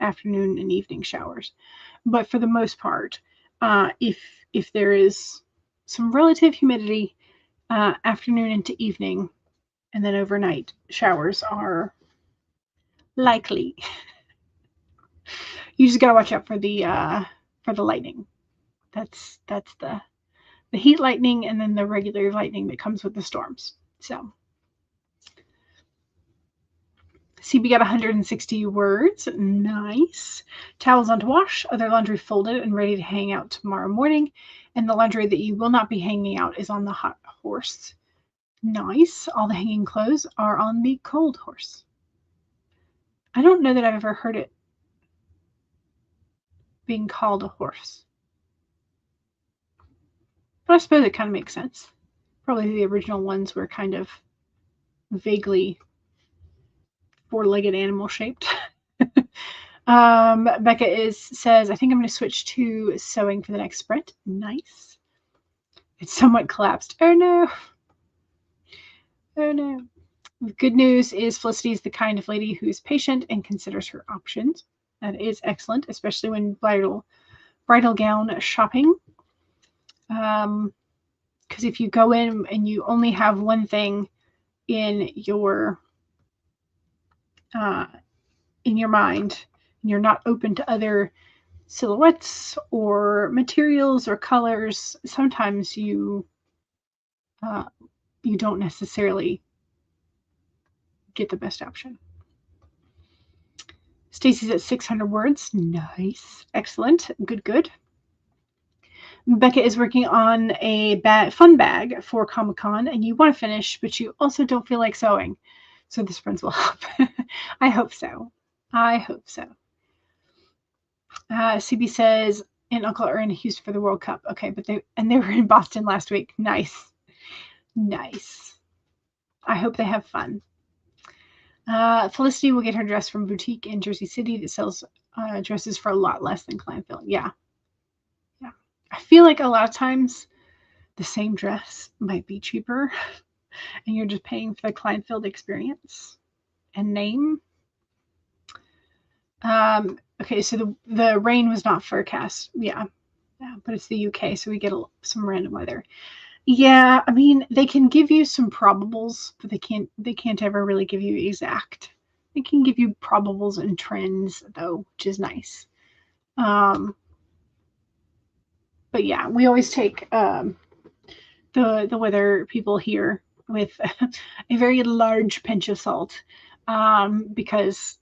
afternoon and evening showers. But for the most part, if there is some relative humidity, afternoon into evening and then overnight showers are likely. You just gotta watch out for the lightning. That's the heat lightning and then the regular lightning that comes with the storms. So CB got 160 words. Nice. Towels on to wash, other laundry folded and ready to hang out tomorrow morning. And the laundry that you will not be hanging out is on the hot horse. Nice. All the hanging clothes are on the cold horse. I don't know that I've ever heard it being called a horse. But I suppose it kind of makes sense. Probably the original ones were kind of vaguely four-legged animal shaped. Becca says, I think I'm going to switch to sewing for the next sprint. Nice. It's somewhat collapsed. Oh no. Oh no. The good news is Felicity is the kind of lady who's patient and considers her options. That is excellent, especially when bridal gown shopping. Because if you go in and you only have one thing in your mind, and you're not open to other silhouettes or materials or colors, sometimes you don't necessarily get the best option. Stacy's at 600 words. Nice. Excellent. Good. Becca is working on a fun bag for Comic-Con, and you want to finish, but you also don't feel like sewing. So this friends will help. I hope so. CB says, and Uncle are in Houston for the World Cup. Okay, but they were in Boston last week. Nice. I hope they have fun. Felicity will get her dress from a boutique in Jersey City that sells dresses for a lot less than Kleinfeld. Yeah. I feel like a lot of times the same dress might be cheaper and you're just paying for the Kleinfeld experience and name. Okay, so the rain was not forecast. Yeah, but it's the UK, so we get some random weather. Yeah, I mean, they can give you some probables, but they can't ever really give you exact. They can give you probables and trends, though, which is nice. But yeah, we always take the weather people here with a very large pinch of salt, because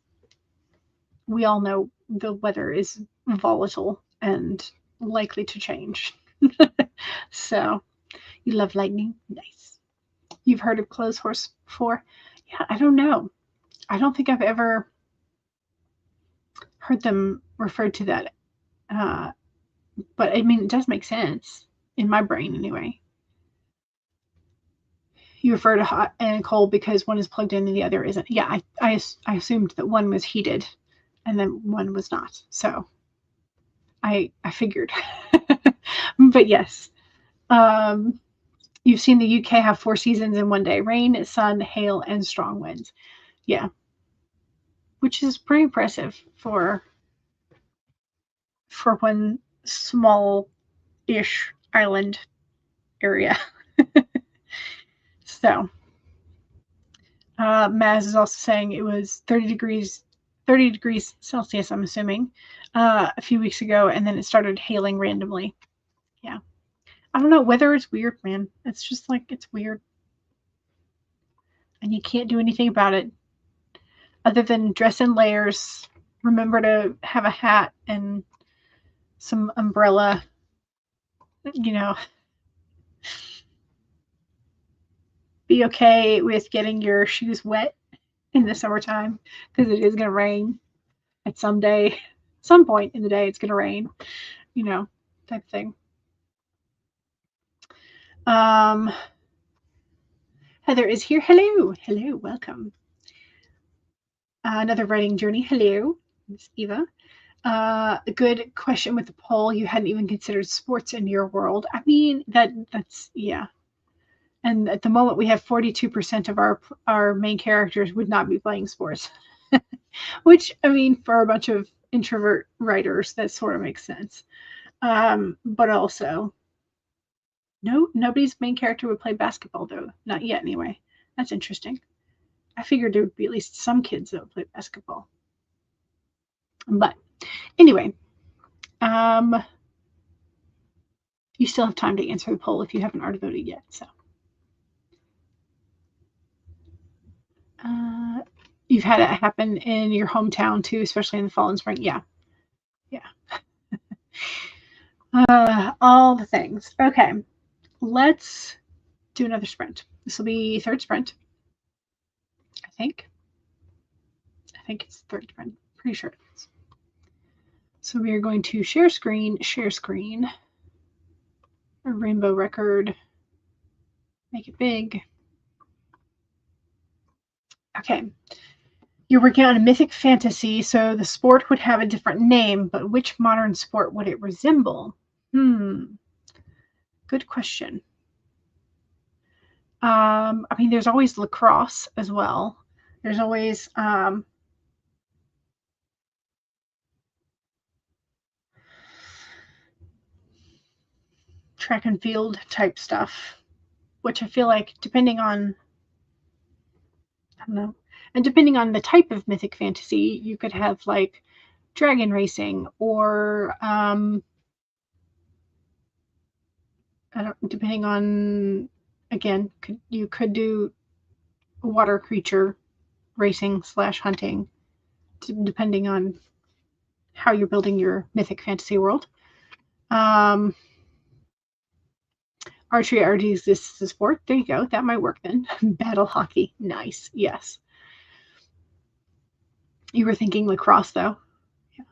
we all know the weather is volatile and likely to change. So, you love lightning? Nice. You've heard of clothes horse before? Yeah, I don't know. I don't think I've ever heard them referred to that. But I mean, it does make sense in my brain anyway. You refer to hot and cold because one is plugged in and the other isn't. Yeah, I assumed that one was heated and then one was not. So I figured. But yes. You've seen the UK have 4 seasons in one day: rain, sun, hail, and strong winds. Yeah. Which is pretty impressive for one small-ish island area. So, Maz is also saying it was 30 degrees Celsius, I'm assuming, a few weeks ago, and then it started hailing randomly. Yeah. I don't know. Weather is weird, man. It's just like, it's weird. And you can't do anything about it other than dress in layers. Remember to have a hat and some umbrella, be okay with getting your shoes wet in the summertime because it is going to rain at some point in the day. It's going to rain, type of thing. Heather is here. Hello, welcome. Another writing journey. Hello, Miss Eva. A good question with the poll. You hadn't even considered sports in your world. I mean, that's yeah. And at the moment, we have 42% of our main characters would not be playing sports, which, I mean, for a bunch of introvert writers, that sort of makes sense. But also, nobody's main character would play basketball, though. Not yet, anyway. That's interesting. I figured there would be at least some kids that would play basketball. But anyway, you still have time to answer the poll if you haven't already voted yet. So, you've had it happen in your hometown too, especially in the fall and spring. Yeah. All the things. Okay, let's do another sprint. This will be third sprint. I think it's third sprint. Pretty sure it is. So we are going to share screen, a rainbow record, make it big. Okay. You're working on a mythic fantasy, so the sport would have a different name, but which modern sport would it resemble? Good question. I mean, there's always lacrosse as well. There's always track and field type stuff, which I feel like depending on, I don't know, and depending on the type of mythic fantasy, you could have like dragon racing or I don't, depending on, again, you could do water creature racing slash hunting, depending on how you're building your mythic fantasy world. Archery already exists as a sport. There you go. That might work then. Battle hockey. Nice. Yes. You were thinking lacrosse, though. Yeah,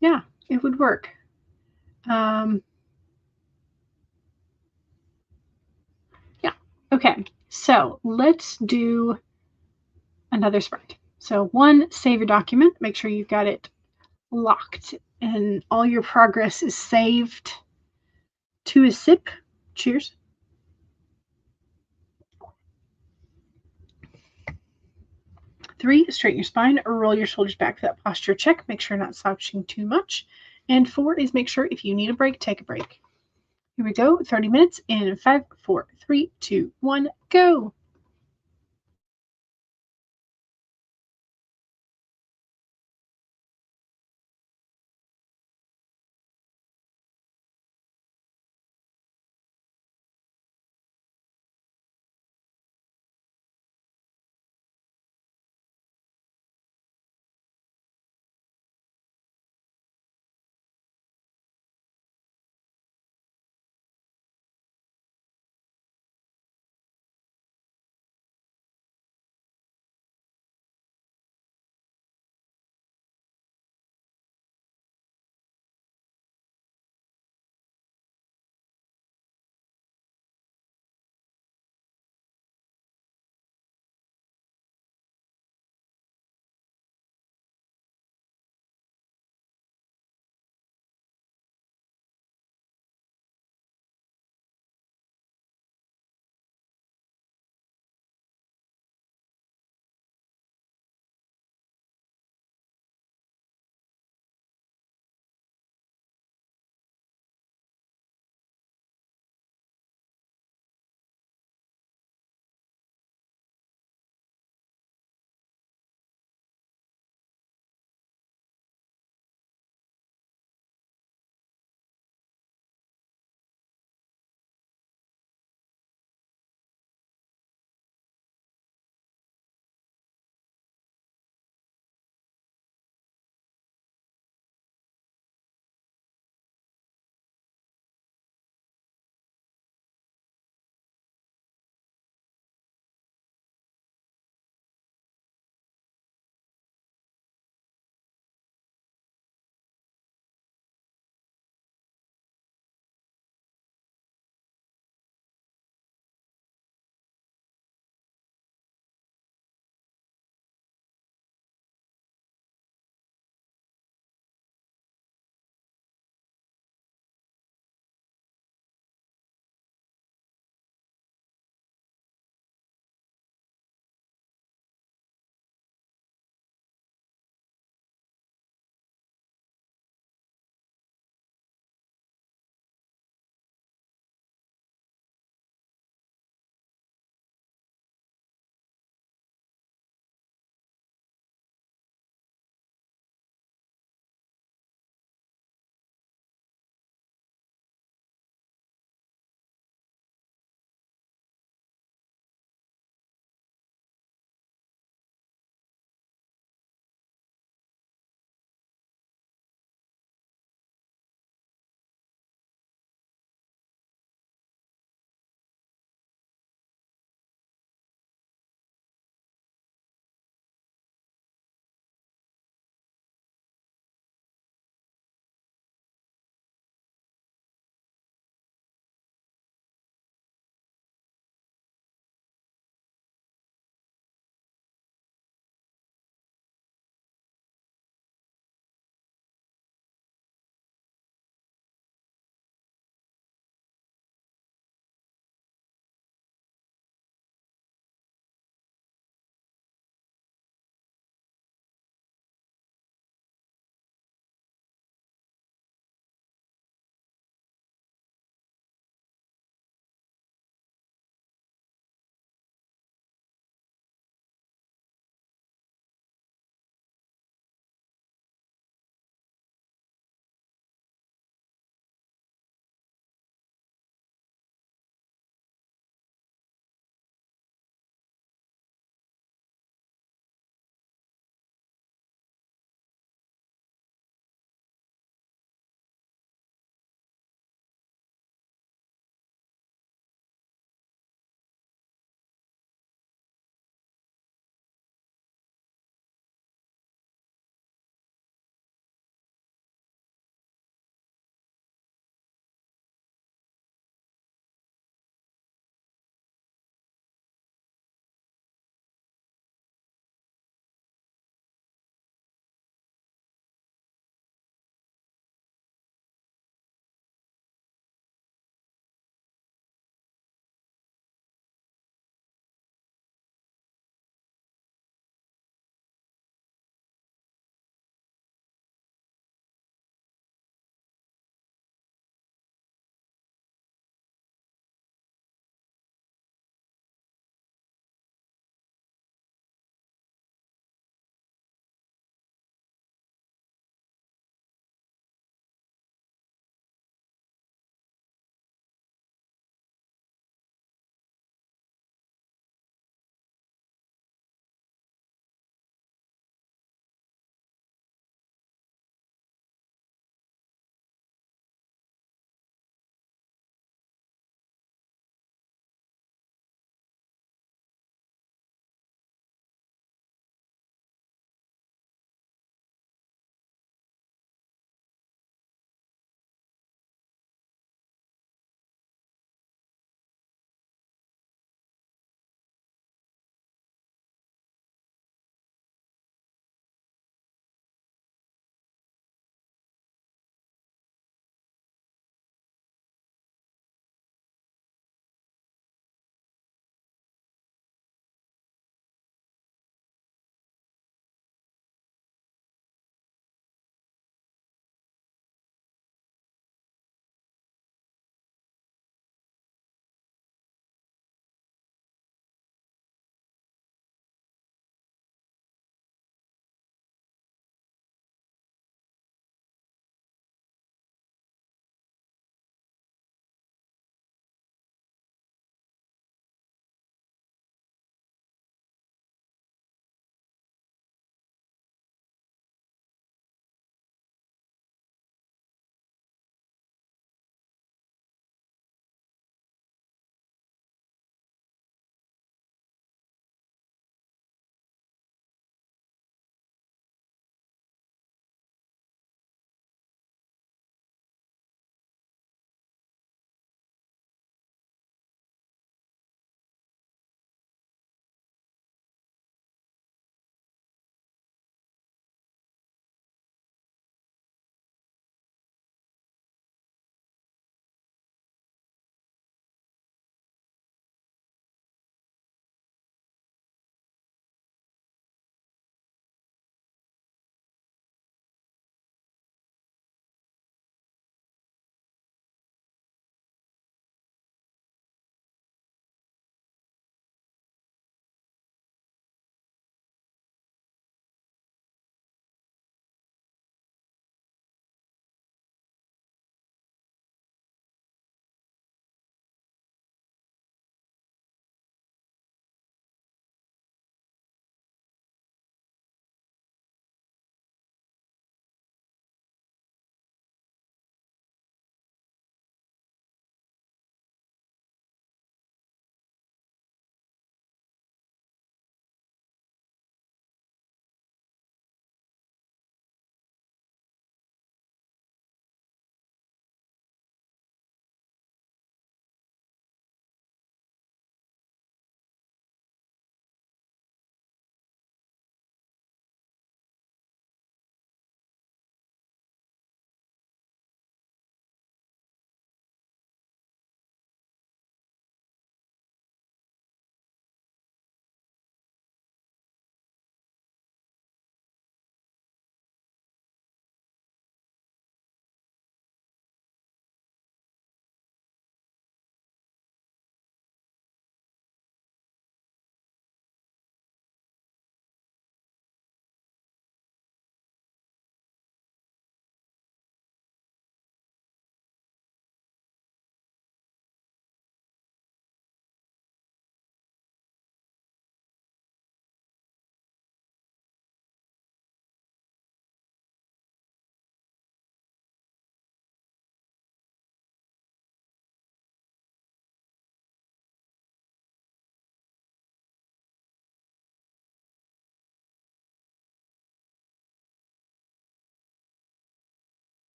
yeah, it would work. Yeah. Okay. So let's do another spread. So one, save your document. Make sure you've got it locked and all your progress is saved. Two, a sip. Cheers. Three, straighten your spine or roll your shoulders back for that posture check. Make sure you're not slouching too much. And four is make sure if you need a break, take a break. Here we go. 30 minutes in 5, 4, 3, 2, 1, go.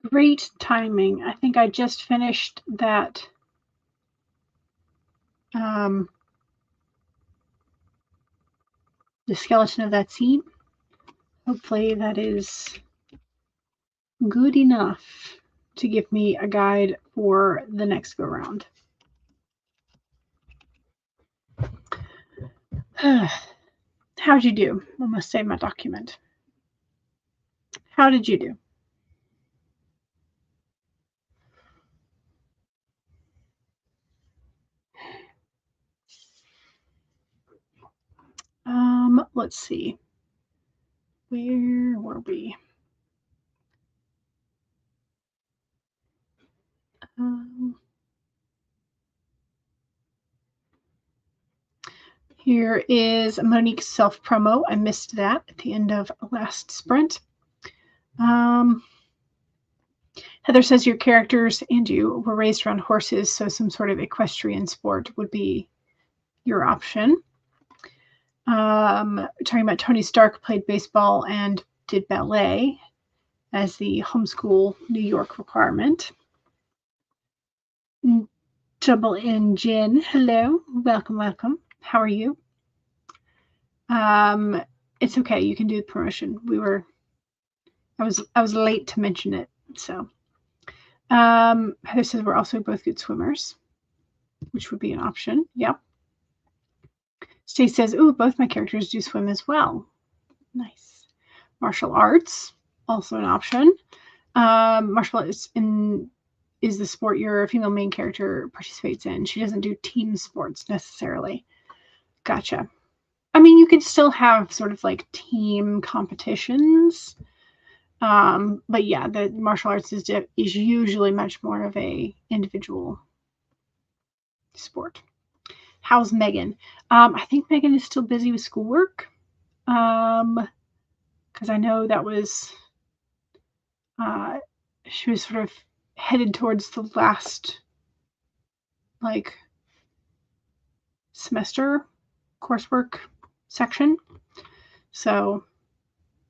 Great timing. I think I just finished that the skeleton of that scene. Hopefully that is good enough to give me a guide for the next go round. How'd you do? I must save my document. How did you do? Let's see. Where were we? Here is Monique's self-promo. I missed that at the end of last sprint. Heather says your characters and you were raised around horses, so some sort of equestrian sport would be your option. Talking about Tony Stark played baseball and did ballet as the homeschool New York requirement. Double in Jen, hello, welcome. How are you? It's okay. You can do the promotion. I was late to mention it. So, Heather says we're also both good swimmers, which would be an option. Yep. Stace says, "Ooh, both my characters do swim as well. Nice. Martial arts, also an option. Martial arts is the sport your female main character participates in. She doesn't do team sports necessarily. Gotcha. I mean, you could still have sort of like team competitions. But yeah, the martial arts is usually much more of a individual sport. How's Megan? I think Megan is still busy with schoolwork. Because I know that was she was sort of headed towards the last like semester coursework section. So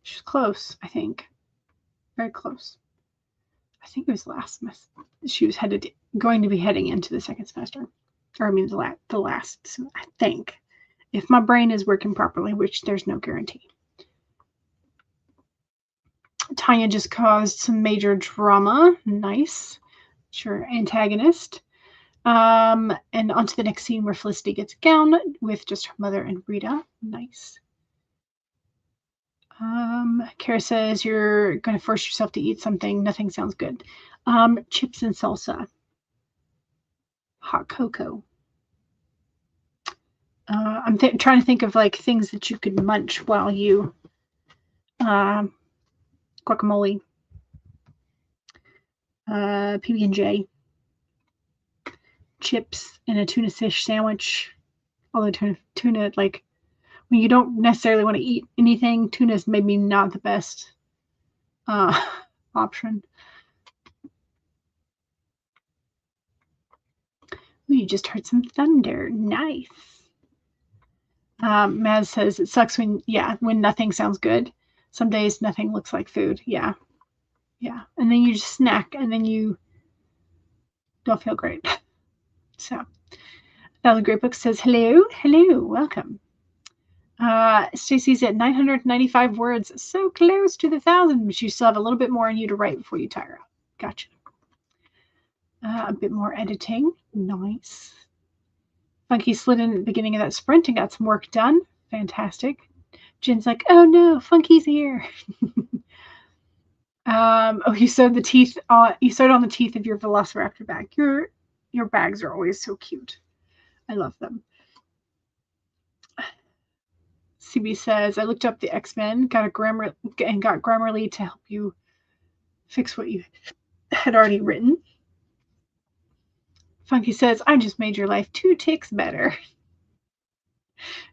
she's close, I think. Very close. I think it was last semester. She was going to be heading into the second semester. Or I mean the last, I think. If my brain is working properly, which there's no guarantee. Tanya just caused some major drama. Nice. Sure, antagonist. And on to the next scene where Felicity gets a gown with just her mother and Rita. Nice. Kara says you're going to force yourself to eat something. Nothing sounds good. Chips and salsa. Hot cocoa. I'm trying to think of like things that you could munch while you guacamole. PB&J. Chips and a tuna fish sandwich. Although tuna like when you don't necessarily want to eat anything, tuna is maybe not the best option. Ooh, you just heard some thunder. Nice. Maz says it sucks when nothing sounds good. Some days nothing looks like food. Yeah. And then you just snack and then you don't feel great. So that was a great book. Says hello, welcome. Stacy's at 995 words, so close to the 1,000, but you still have a little bit more in you to write before you tire out. Gotcha. A bit more editing. Nice. Funky slid in at the beginning of that sprint and got some work done. Fantastic. Jen's like, oh no, Funky's here. You sewed the teeth. You sewed on the teeth of your Velociraptor bag. Your bags are always so cute. I love them. CB says, I looked up the X-Men, got Grammarly to help you fix what you had already written. Funky says, I just made your life 2 ticks better.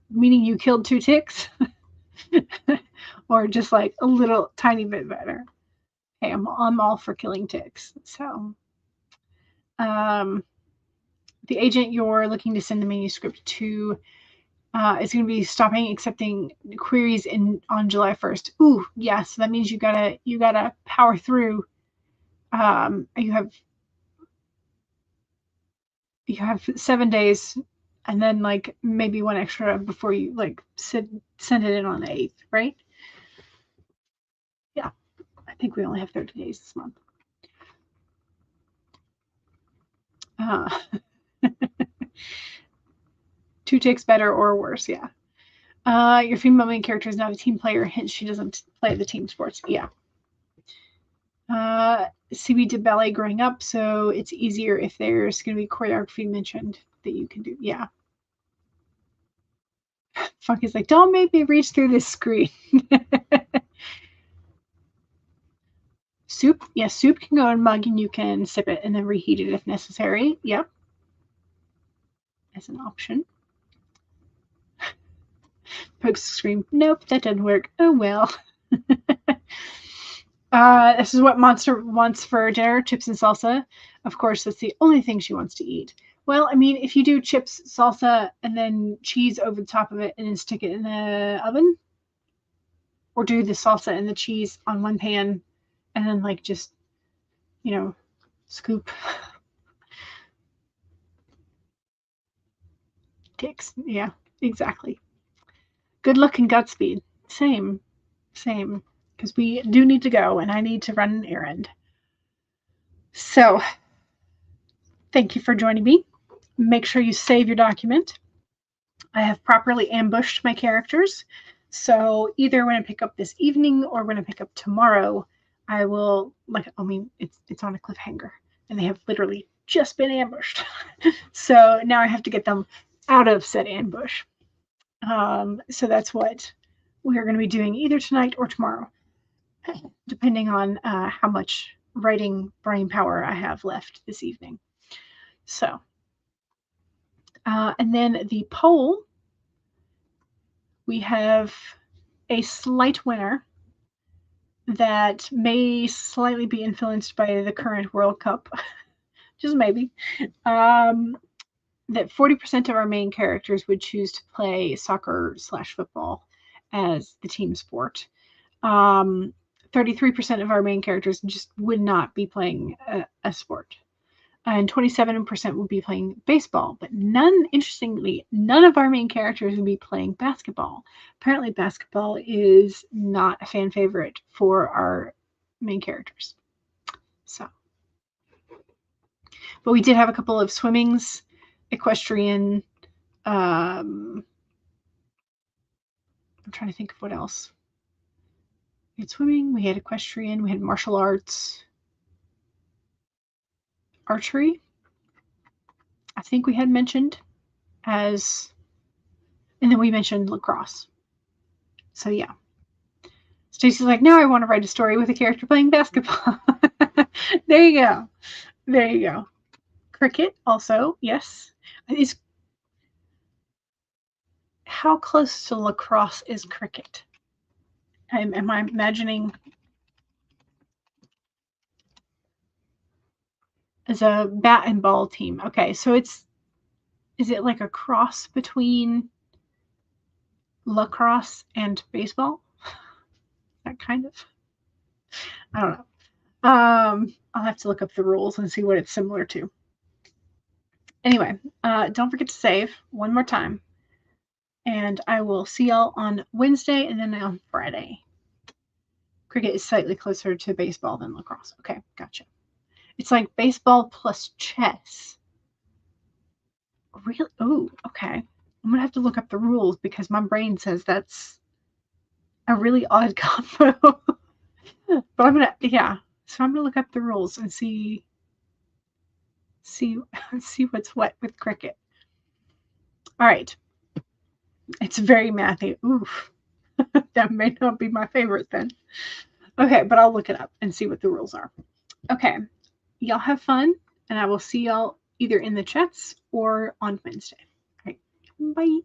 Meaning you killed 2 ticks? Or just like a little tiny bit better. Hey, I'm all for killing ticks. So, the agent you're looking to send the manuscript to is going to be stopping accepting queries on July 1st. Ooh, yeah. So that means you gotta power through You have 7 days, and then like maybe one extra before you like send it in on the 8th, right? Yeah, I think we only have 30 days this month. Two ticks better or worse, yeah. Your female main character is not a team player, hence she doesn't play the team sports. Yeah. CB did ballet growing up, so it's easier if there's going to be choreography mentioned that you can do. Yeah. Funky's like, don't make me reach through this screen. Soup, yes, soup can go in mug and you can sip it and then reheat it if necessary. Yep. As an option. Pokes scream, nope, that doesn't work. Oh well. This is what Monster wants for dinner, chips and salsa. Of course, that's the only thing she wants to eat. Well, I mean, if you do chips, salsa, and then cheese over the top of it and then stick it in the oven, or do the salsa and the cheese on one pan and then like just, scoop. Ticks. Yeah, exactly. Good luck and Godspeed. Same. Because we do need to go and I need to run an errand. So, thank you for joining me. Make sure you save your document. I have properly ambushed my characters. So either when I pick up this evening or when I pick up tomorrow, I will, it's on a cliffhanger and they have literally just been ambushed. So now I have to get them out of said ambush. So that's what we are going to be doing either tonight or tomorrow, depending on how much writing brain power I have left this evening. So, and then the poll, we have a slight winner that may slightly be influenced by the current World Cup, just maybe. That 40% of our main characters would choose to play soccer/football as the team sport. 33% of our main characters just would not be playing a sport. And 27% would be playing baseball. But interestingly, none of our main characters would be playing basketball. Apparently, basketball is not a fan favorite for our main characters. So, but we did have a couple of swimmings, equestrian. I'm trying to think of what else. We had swimming, we had equestrian, we had martial arts, archery. I think we had mentioned and then we mentioned lacrosse. So yeah. Stacey's like, now I want to write a story with a character playing basketball. There you go. Cricket also, yes. How close to lacrosse is cricket? Am I imagining as a bat and ball team? Okay, so is it like a cross between lacrosse and baseball? That kind of. I don't know. I'll have to look up the rules and see what it's similar to. Anyway, don't forget to save one more time. And I will see y'all on Wednesday and then on Friday. Cricket is slightly closer to baseball than lacrosse. Okay, gotcha. It's like baseball plus chess. Really? Oh, okay. I'm going to have to look up the rules because my brain says that's a really odd combo. But I'm going to, yeah. So I'm going to look up the rules and see what's what with cricket. All right. It's very mathy. Oof. That may not be my favorite then. Okay, but I'll look it up and see what the rules are. Okay. Y'all have fun, and I will see y'all either in the chats or on Wednesday. All right. Bye.